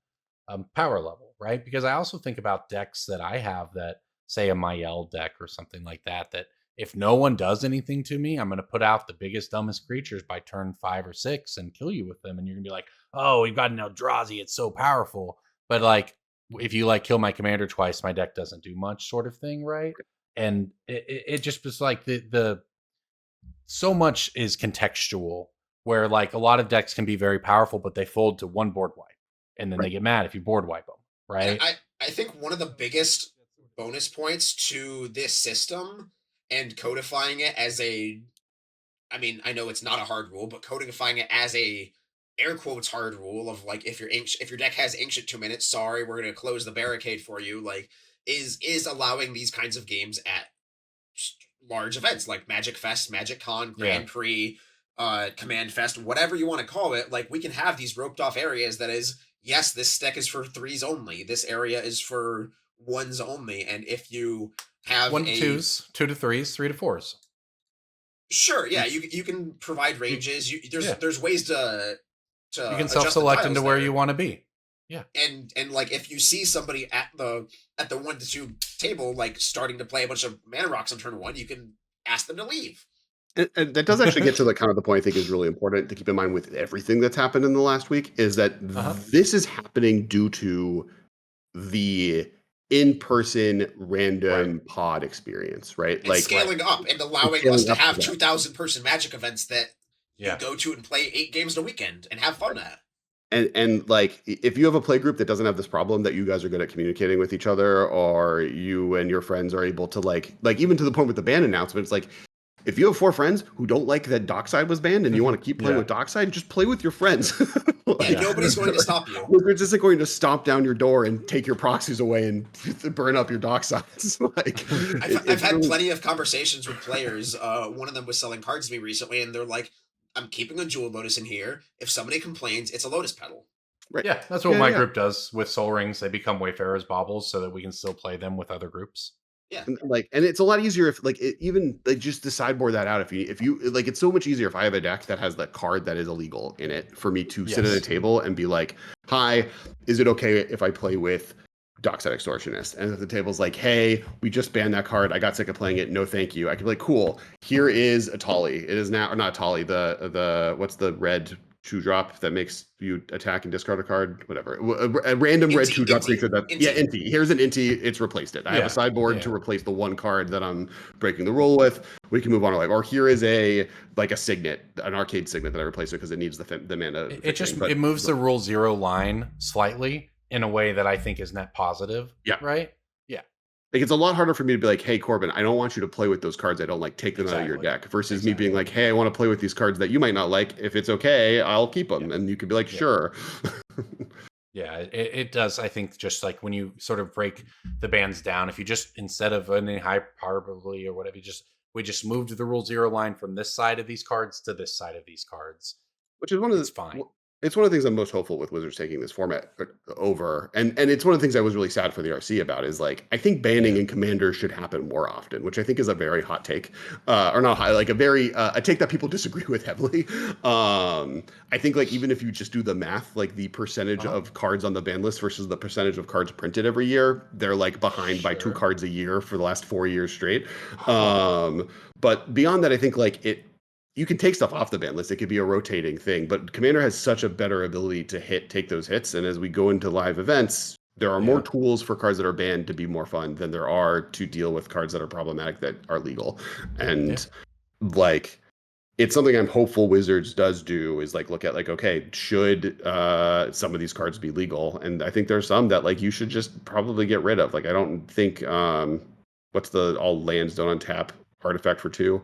power level, right? Because I also think about decks that I have that, say, a Mael deck or something like that, that if no one does anything to me, I'm going to put out the biggest, dumbest creatures by turn 5 or 6 and kill you with them. And you're going to be like, oh, we've got an Eldrazi. It's so powerful. But like, if you like kill my commander twice, my deck doesn't do much, sort of thing, right? And it just was like the so much is contextual, where like a lot of decks can be very powerful, but they fold to one board wipe, and then they get mad if you board wipe them, And right? I think one of the biggest bonus points to this system and codifying it as a, I mean, I know it's not a hard rule, but codifying it as a air quotes hard rule of like if your deck has ancient 2 minutes, sorry, we're gonna close the barricade for you. Like is allowing these kinds of games at large events like Magic Fest, Magic Con, Yeah. Grand Prix, Command Fest, whatever you want to call it. Like we can have these roped off areas that is, yes, this deck is for threes only. This area is for ones only. And if you have 1 to a 2s, 2 to 3s, 3 to 4s. sure, yeah, you can provide ranges. There's ways to You can adjust the self-select into tiles where there. you want to be. And like if you see somebody at the 1 to 2 table like starting to play a bunch of mana rocks on turn 1, you can ask them to leave. And that does actually get to the kind of the point I think is really important to keep in mind with everything that's happened in the last week is that this is happening due to the in-person random pod experience, right? And scaling up and allowing scaling us to up to have that. 2,000 person Magic events that Yeah. you go to and play 8 games in a weekend and have fun at. And like if you have a play group that doesn't have this problem, that you guys are good at communicating with each other, or you and your friends are able to like even to the point with the ban announcements, like if you have 4 friends who don't like that Dockside was banned and you want to keep playing with Dockside, just play with your friends. Yeah, nobody's going to stop you. Wizards isn't going to stomp down your door and take your proxies away and burn up your Docksides. Like I've had plenty of conversations with players. One of them was selling cards to me recently, and they're like, I'm keeping a Jewel Lotus in here. If somebody complains, it's a Lotus Petal. Right. Yeah, that's what my group does with Soul Rings. They become Wayfarer's Baubles so that we can still play them with other groups. Yeah. And it's a lot easier if like even like just to sideboard that out if you like it's so much easier if I have a deck that has that card that is illegal in it for me to sit at a table and be like, hi, is it okay if I play with Dockside Extortionist? And if the table's like, hey, we just banned that card, I got sick of playing it, no thank you, I can be like, cool, here is a Tali. It is now, or not Tali, the what's the red 2-drop that makes you attack and discard a card, whatever. A random red 2-drop creature that Inti. Here's an Inti, it's replaced it. I have a sideboard to replace the one card that I'm breaking the rule with. We can move on to like, or here is a Signet, an Arcane Signet that I replace it because it needs the mana. It moves the rule 0 line slightly in a way that I think is net positive. Yeah. Right? Like it's a lot harder for me to be like, hey, Corbin, I don't want you to play with those cards I don't like. Take them out of your deck. Versus me being like, hey, I want to play with these cards that you might not like. If it's okay, I'll keep them. And you could be like, sure. Yeah, it does. I think just like when you sort of break the bands down, if you just, instead of any hyperbole or whatever, we just moved the rule 0 line from this side of these cards to this side of these cards. Which is one of the fine. It's one of the things I'm most hopeful with Wizards taking this format over. And it's one of the things I was really sad for the RC about is like, I think banning in Commander should happen more often, which I think is a very hot take. Or not high, like a take that people disagree with heavily. I think like even if you just do the math, like the percentage of cards on the ban list versus the percentage of cards printed every year, they're like behind by 2 cards a year for the last 4 years straight. But beyond that, I think like you can take stuff off the ban list. It could be a rotating thing, but Commander has such a better ability to take those hits. And as we go into live events, there are more tools for cards that are banned to be more fun than there are to deal with cards that are problematic that are legal. And like, it's something I'm hopeful Wizards does do is like, look at like, okay, should some of these cards be legal? And I think there's some that like, you should just probably get rid of. Like, I don't think, what's the all lands don't untap artifact for 2?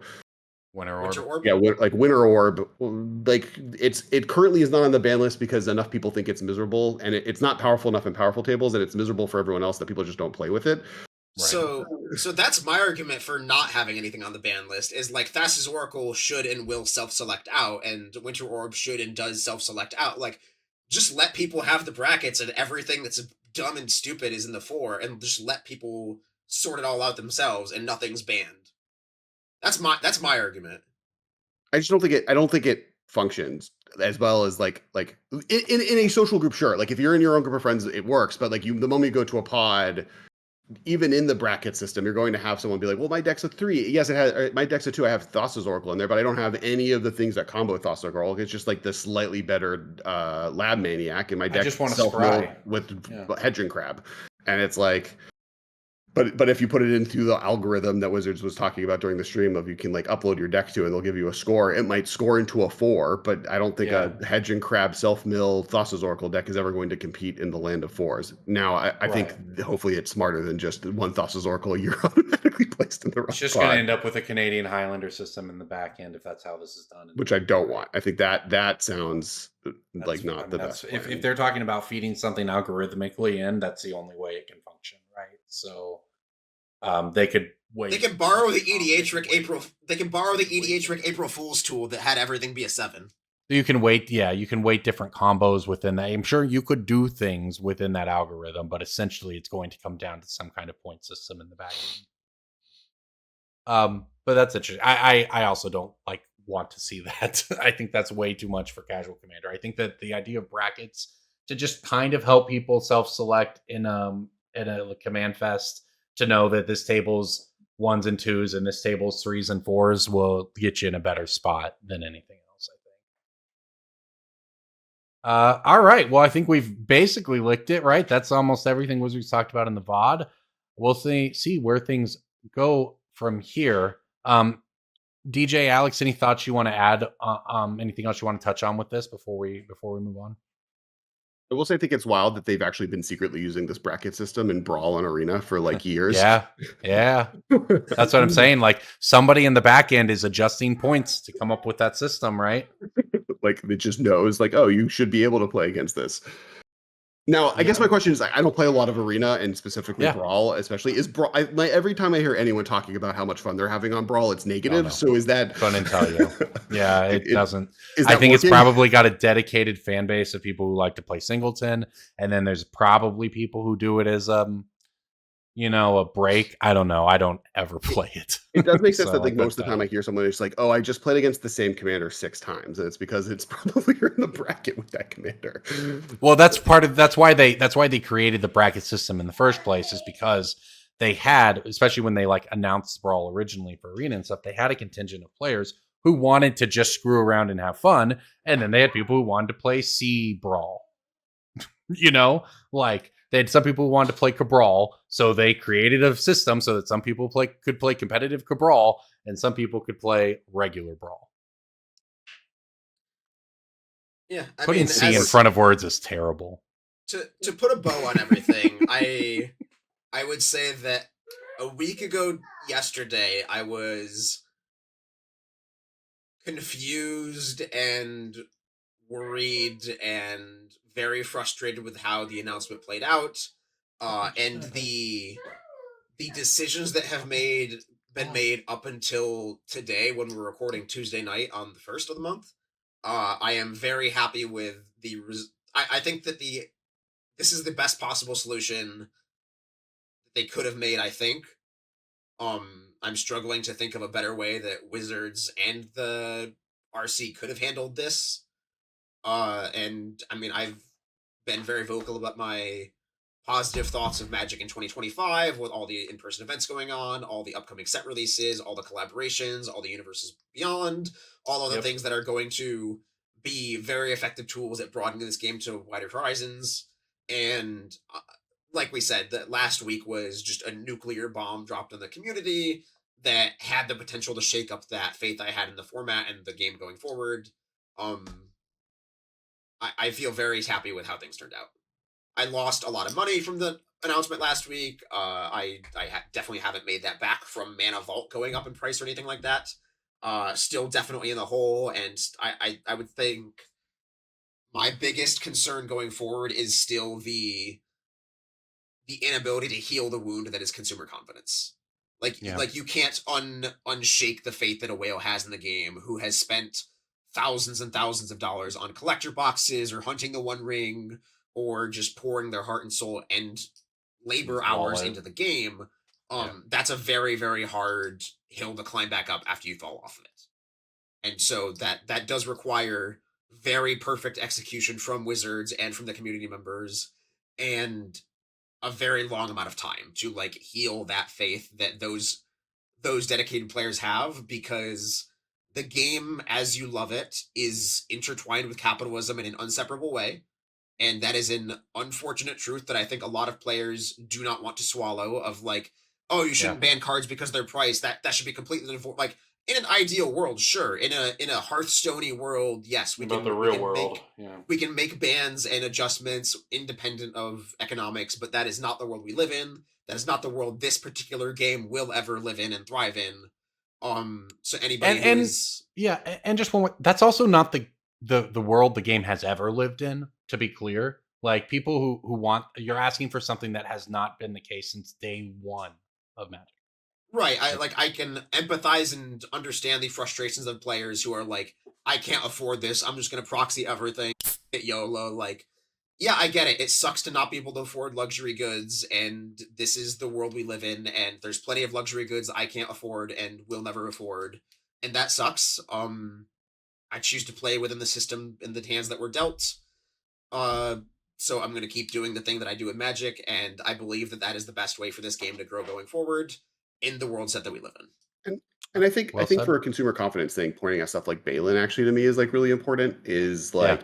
Winter Orb. Yeah, like Winter Orb. Like it currently is not on the ban list because enough people think it's miserable, and it's not powerful enough in powerful tables, and it's miserable for everyone else that people just don't play with it. So that's my argument for not having anything on the ban list is like Thassa's Oracle should and will self-select out, and Winter Orb should and does self-select out. Like, just let people have the brackets, and everything that's dumb and stupid is in the 4, and just let people sort it all out themselves, and nothing's banned. That's my argument. I just don't think it. I don't think it functions as well as like in a social group. Sure, like if you're in your own group of friends, it works. But like the moment you go to a pod, even in the bracket system, you're going to have someone be like, "Well, my deck's a 3. Yes, it has. My deck's a 2. I have Thassa's Oracle in there, but I don't have any of the things that combo with Thassa's Oracle. It's just like the slightly better Lab Maniac, and my deck just wanna self-mill scry. with Yeah. Hedging Crab, and it's like." But if you put it into the algorithm that Wizards was talking about during the stream of you can like upload your deck to and they'll give you a score, it might score into a 4, but I don't think Yeah. a Hedge and Crab self-mill Thassa's Oracle deck is ever going to compete in the land of 4s. Now, I think hopefully it's smarter than just one Thassa's Oracle you're automatically placed in the wrong It's just spot, going to end up with a Canadian Highlander system in the back end if that's how this is done. which I don't want. I think that sounds like not the best. If they're talking about feeding something algorithmically in, that's the only way it can function, right? So they could wait. They can borrow the EDH Rick April. They can borrow the EDH Rick April Fool's tool that had everything be a 7. You can wait. Yeah, you can wait different combos within that. I'm sure you could do things within that algorithm, but essentially it's going to come down to some kind of point system in the back end. But that's interesting. I also don't want to see that. I think that's way too much for casual Commander. I think that the idea of brackets to just kind of help people self-select in a command fest to know that this table's 1s and 2s and this table's 3s and 4s will get you in a better spot than anything else, I think. All right. Well, I think we've basically licked it, right? That's almost everything Wizards talked about in the VOD. We'll see where things go from here. DJ, Alex, any thoughts you want to add? Anything else you want to touch on with this before we move on? I will say I think it's wild that they've actually been secretly using this bracket system in Brawl and Arena for like years. Yeah. That's what I'm saying. Like somebody in the back end is adjusting points to come up with that system, right? Like it just knows like, oh, you should be able to play against this. Now, I guess my question is, I don't play a lot of Arena and specifically Brawl, especially. Is Brawl? Every time I hear anyone talking about how much fun they're having on Brawl, it's negative. No. So is that? Couldn't tell you. Yeah, it doesn't. I think it's probably got a dedicated fan base of people who like to play Singleton, and then there's probably people who do it as a break. I don't know. I don't ever play it. It does make sense that like most of the time I hear someone who's like, "Oh, I just played against the same commander 6 times," and it's because it's probably you're in the bracket with that commander. Well, that's why they created the bracket system in the first place, is because they had, especially when they announced Brawl originally for Arena and stuff, they had a contingent of players who wanted to just screw around and have fun, and then they had people who wanted to play C Brawl. They had some people who wanted to play Cabral, so they created a system so that some people could play competitive Cabral and some people could play regular Brawl. Yeah, putting C in front of words is terrible. To put a bow on everything, I would say that a week ago yesterday, I was confused and worried and very frustrated with how the announcement played out, and the decisions that have been made up until today when we're recording Tuesday night on the 1st of the month. I am very happy with I think that this is the best possible solution that they could have made, I think. I'm struggling to think of a better way that Wizards and the RC could have handled this. And I mean, I've been very vocal about my positive thoughts of Magic in 2025 with all the in-person events going on, all the upcoming set releases, all the collaborations, all the universes beyond, all of the things that are going to be very effective tools at broadening this game to wider horizons. And like we said, that last week was just a nuclear bomb dropped on the community that had the potential to shake up that faith I had in the format and the game going forward. I feel very happy with how things turned out. I lost a lot of money from the announcement last week. I definitely haven't made that back from Mana Vault going up in price or anything like that. Still definitely in the hole, and I would think my biggest concern going forward is still the the inability to heal the wound that is consumer confidence. Yeah. Like you can't unshake the faith that a whale has in the game, who has spent thousands and thousands of dollars on collector boxes or hunting the One Ring or just pouring their heart and soul and labor hours Wallet. into the game. Yeah. That's a very, very hard hill to climb back up after you fall off of it. And so that does require very perfect execution from Wizards and from the community members, and a very long amount of time to like heal that faith that those dedicated players have, because the game as you love it is intertwined with capitalism in an inseparable way. And that is an unfortunate truth that I think a lot of players do not want to swallow, of like, oh, you shouldn't ban cards because they're priced. That should be completely like, in an ideal world, sure. In a Hearthstone-y world, yes, we But can the real world, we can make bans and adjustments independent of economics, but that is not the world we live in. That is not the world this particular game will ever live in and thrive in. So anybody who is and just one more, that's also not the world the game has ever lived in, to be clear. Like, people who want, you're asking for something that has not been the case since day one of Magic. right, I can empathize and understand the frustrations of players who are like, I can't afford this, I'm just gonna proxy everything, YOLO. Like, yeah, I get it. It sucks to not be able to afford luxury goods, and this is the world we live in, and there's plenty of luxury goods I can't afford and will never afford, and that sucks. I choose to play within the system in the hands that were dealt. So I'm going to keep doing the thing that I do in Magic, and I believe that that is the best way for this game to grow going forward in the world set that we live in. And I think Well I think said. for a consumer confidence thing, pointing at stuff like Balin actually to me is like really important. Is like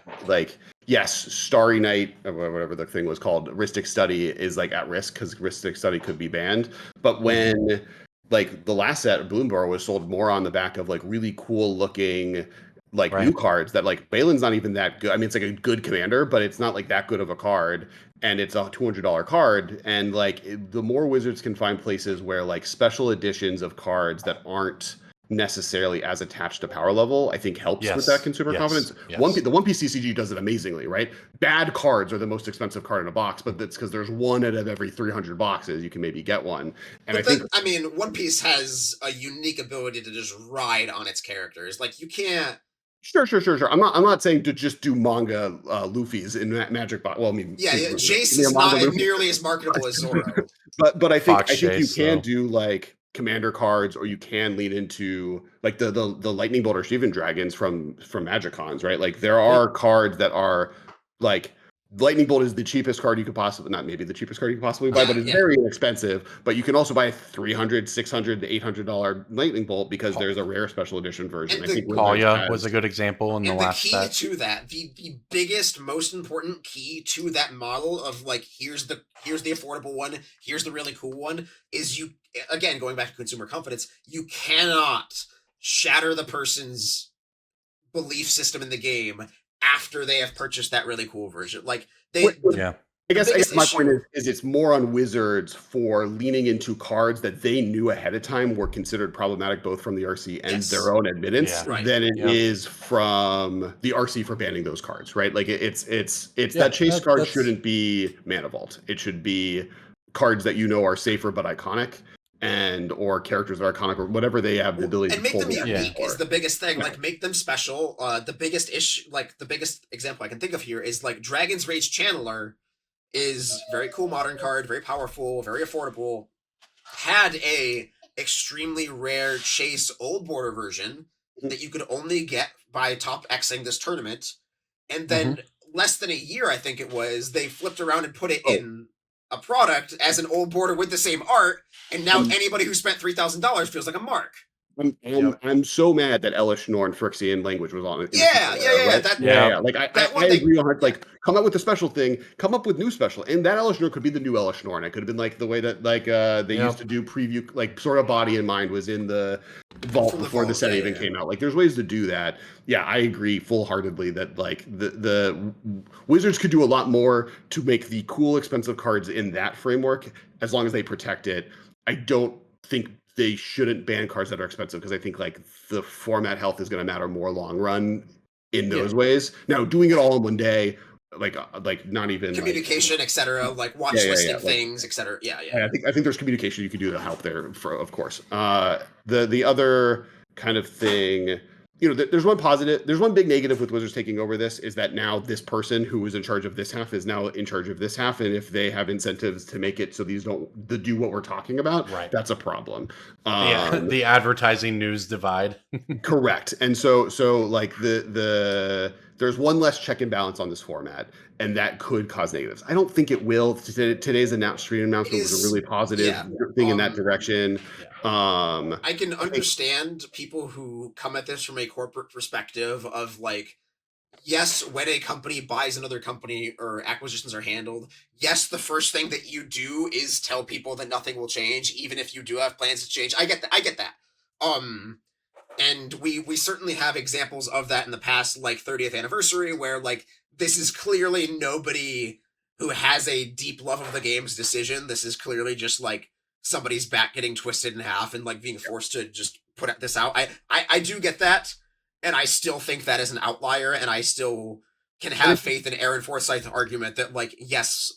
yes, Starry Night or whatever the thing was called, Ristic Study is like at risk because Ristic Study could be banned. But when like the last set, Bloombar, was sold more on the back of like really cool looking like new cards that like Balin's not even that good. I mean, it's like a good commander, but it's not like that good of a card. And it's a $200 card. And like the more Wizards can find places where like special editions of cards that aren't necessarily as attached to power level, I think helps with that consumer confidence. The One Piece CCG does it amazingly, right? Bad cards are the most expensive card in a box, but that's because there's one out of every 300 boxes you can maybe get one. And I mean, One Piece has a unique ability to just ride on its characters. Like, you can't. Sure. I'm not saying to just do manga Luffy's in Magic Box. Well, I mean, Jace is not nearly as marketable as Zoro. but I think you can do like commander cards, or you can lean into like the lightning bolt or Steven Dragons from Magic Cons, right? Like there are cards that are like Lightning Bolt is the cheapest card you could possibly, not maybe the cheapest card you could possibly buy, but it's very inexpensive. But you can also buy a $300, $600, $800 Lightning Bolt because there's a rare special edition version. And I think Kalia was a good example in the last set. And the key to that, the biggest, most important key to that model of like, here's the affordable one, here's the really cool one, is you, again, going back to consumer confidence, you cannot shatter the person's belief system in the game after they have purchased that really cool version. Like I guess my point is it's more on Wizards for leaning into cards that they knew ahead of time were considered problematic, both from the RC and their own admittance, than it is from the RC for banning those cards, right? Like it's that chase card shouldn't be Mana Vault. It should be cards that you know are safer but iconic, and or characters that are iconic, or whatever they have the ability and to make pull them unique is the biggest thing. Like, make them special. The biggest issue, like the biggest example I can think of here is like Dragon's Rage Channeler is very cool modern card, very powerful, very affordable. Had a extremely rare chase old border version that you could only get by top Xing this tournament, and then less than a year, I think it was, they flipped around and put it in a product as an old border with the same art, and now anybody who spent $3,000 feels like a mark. I'm so mad that Elish Norn Phyrexian language was on it. Like I agree on it. Like, come up with a special thing, come up with new special, and that Elish Norn could be the new Elish Norn. It could have been like the way that they used to do preview, like sort of Body in Mind was in the vault before the set even came out. Like, there's ways to do that. Yeah, I agree full-heartedly that like the Wizards could do a lot more to make the cool, expensive cards in that framework, as long as they protect it. I don't think they shouldn't ban cards that are expensive, because I think like the format health is going to matter more long run in those ways. Now, doing it all in one day, like not even communication, etc. Like watch listing things, etc. Yeah. I think there's communication you could do to help there, of course. The other kind of thing, there's one positive, there's one big negative with Wizards taking over this, is that now this person who was in charge of this half is now in charge of this half, and if they have incentives to make it so these don't do what we're talking about, right, that's a problem. The advertising news divide. Correct. And so like there's one less check and balance on this format, and that could cause negatives. I don't think it will. Today's stream announcement was a really positive thing in that direction. I can understand people who come at this from a corporate perspective of like, yes, when a company buys another company or acquisitions are handled, yes, the first thing that you do is tell people that nothing will change, even if you do have plans to change. I get that. And we certainly have examples of that in the past, like 30th anniversary, where like this is clearly nobody who has a deep love of the game's decision. This is clearly just like somebody's back getting twisted in half and like being forced to just put this out. I do get that, and I still think that is an outlier, and I still can have faith in Aaron Forsyth's argument that like, yes,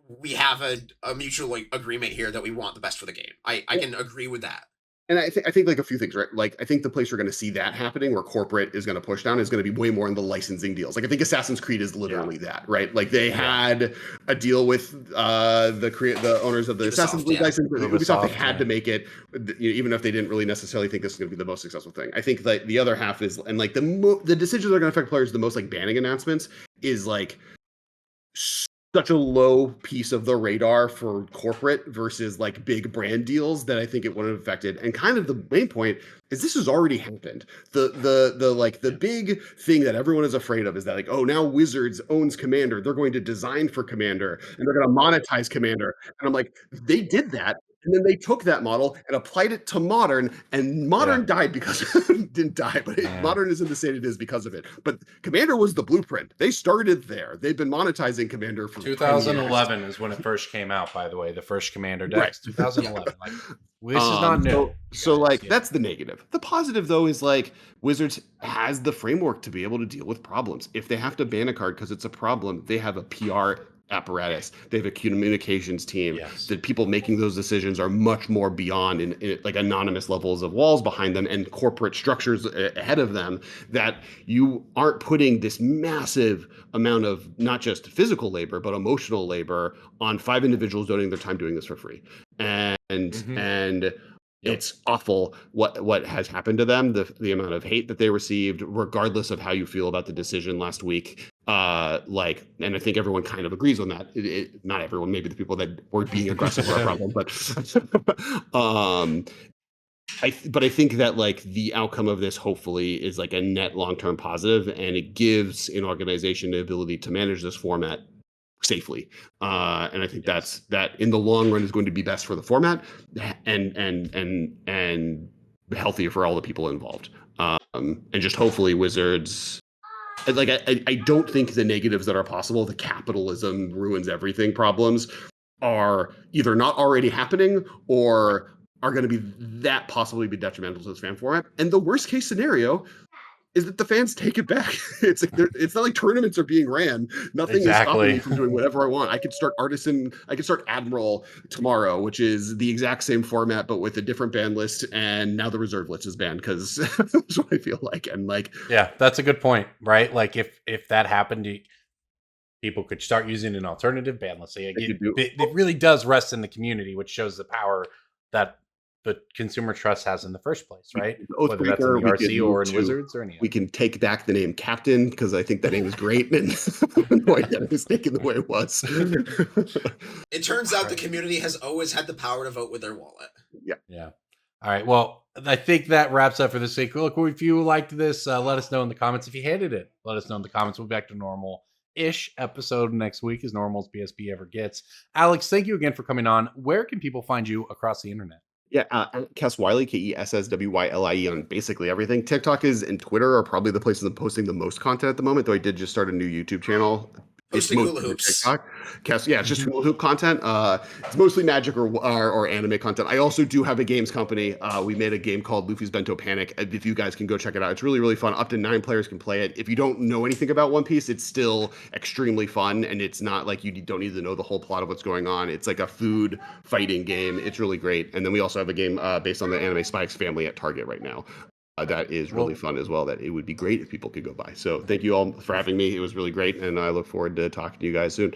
we have a mutual agreement here that we want the best for the game. I can agree with that. And I think like a few things, right? Like I think the place we're going to see that happening, where corporate is going to push down, is going to be way more in the licensing deals. Like I think Assassin's Creed is literally that, right? Like they had a deal with the owners of the Assassin's Creed license. Ubisoft, they had to make it, even if they didn't really necessarily think this was going to be the most successful thing. I think like the other half is, and like the decisions that are going to affect players the most, like banning announcements, is like such a low piece of the radar for corporate versus like big brand deals that I think it wouldn't have affected. And kind of the main point is this has already happened. The big thing that everyone is afraid of is that like, oh, now Wizards owns Commander. They're going to design for Commander and they're going to monetize Commander. And I'm like, they did that. And then they took that model and applied it to Modern, and Modern died because didn't die, but Modern is in the state it is because of it. But Commander was the blueprint. They started there. They've been monetizing Commander for 2011 is when it first came out. By the way, the first Commander decks, 2011. Like this is not new. So that's the negative. The positive though is like Wizards has the framework to be able to deal with problems. If they have to ban a card because it's a problem, they have a PR apparatus. They have a communications team. That people making those decisions are much more beyond in like anonymous levels of walls behind them and corporate structures ahead of them, that you aren't putting this massive amount of not just physical labor but emotional labor on 5 individuals donating their time doing this for free. And it's awful what has happened to them, the amount of hate that they received, regardless of how you feel about the decision last week. And I think everyone kind of agrees on that. Not everyone, maybe the people that were being aggressive are a problem, but I think that like the outcome of this hopefully is like a net long-term positive, and it gives an organization the ability to manage this format safely. And I think that in the long run is going to be best for the format and healthier for all the people involved. And just hopefully Wizards, like I don't think the negatives that are possible, the capitalism ruins everything problems, are either not already happening or are going to be that possibly be detrimental to this fan format. And the worst case scenario is that the fans take it back. It's not like tournaments are being ran. Nothing is stopping me from doing whatever I want. I could start Admiral tomorrow, which is the exact same format but with a different ban list, and now the reserve list is banned because that's what I feel like. And like, yeah, that's a good point, right? Like if that happened, people could start using an alternative ban list. It really does rest in the community, which shows the power that the consumer trust has in the first place, right? Whether that's in the RC or in Wizards or any. We can take back the name Captain because I think that name is great, and it was taken the way it was. It turns out the community has always had the power to vote with their wallet. Yeah. All right. Well, I think that wraps up for this week. Look, if you liked this, let us know in the comments. If you hated it, let us know in the comments. We'll be back to normal-ish episode next week, as normal as BSB ever gets. Alex, thank you again for coming on. Where can people find you across the internet? Yeah, Kess Wiley, KessWyle on basically everything. TikTok and Twitter are probably the places I'm posting the most content at the moment, though I did just start a new YouTube channel Posting mostly hula for hoops. TikTok. Kess, yeah, it's just hula hoop content. It's mostly Magic or anime content. I also do have a games company. We made a game called Luffy's Bento Panic. If you guys can go check it out, it's really, really fun. Up to 9 players can play it. If you don't know anything about One Piece, it's still extremely fun, and it's not like you don't need to know the whole plot of what's going on. It's like a food fighting game. It's really great. And then we also have a game based on the anime Spy X Family at Target right now. That is really fun as well. That it would be great if people could go by. So thank you all for having me. It was really great, and I look forward to talking to you guys soon.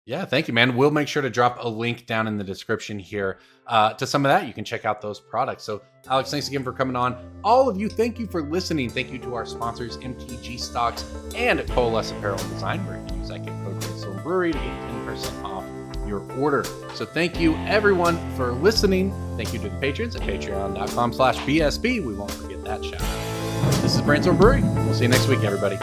Yeah, thank you, man. We'll make sure to drop a link down in the description here to some of that. You can check out those products. So, Alex, thanks again for coming on. All of you, thank you for listening. Thank you to our sponsors, MTGstocks and Coalesce Apparel and Design, where you can use that gift code Brainstorm Brewery to get 10% off your order. So thank you, everyone, for listening. Thank you to the patrons at patreon.com/BSB. We won't forget that shout out. This is Brainstorm Brewery. We'll see you next week, everybody.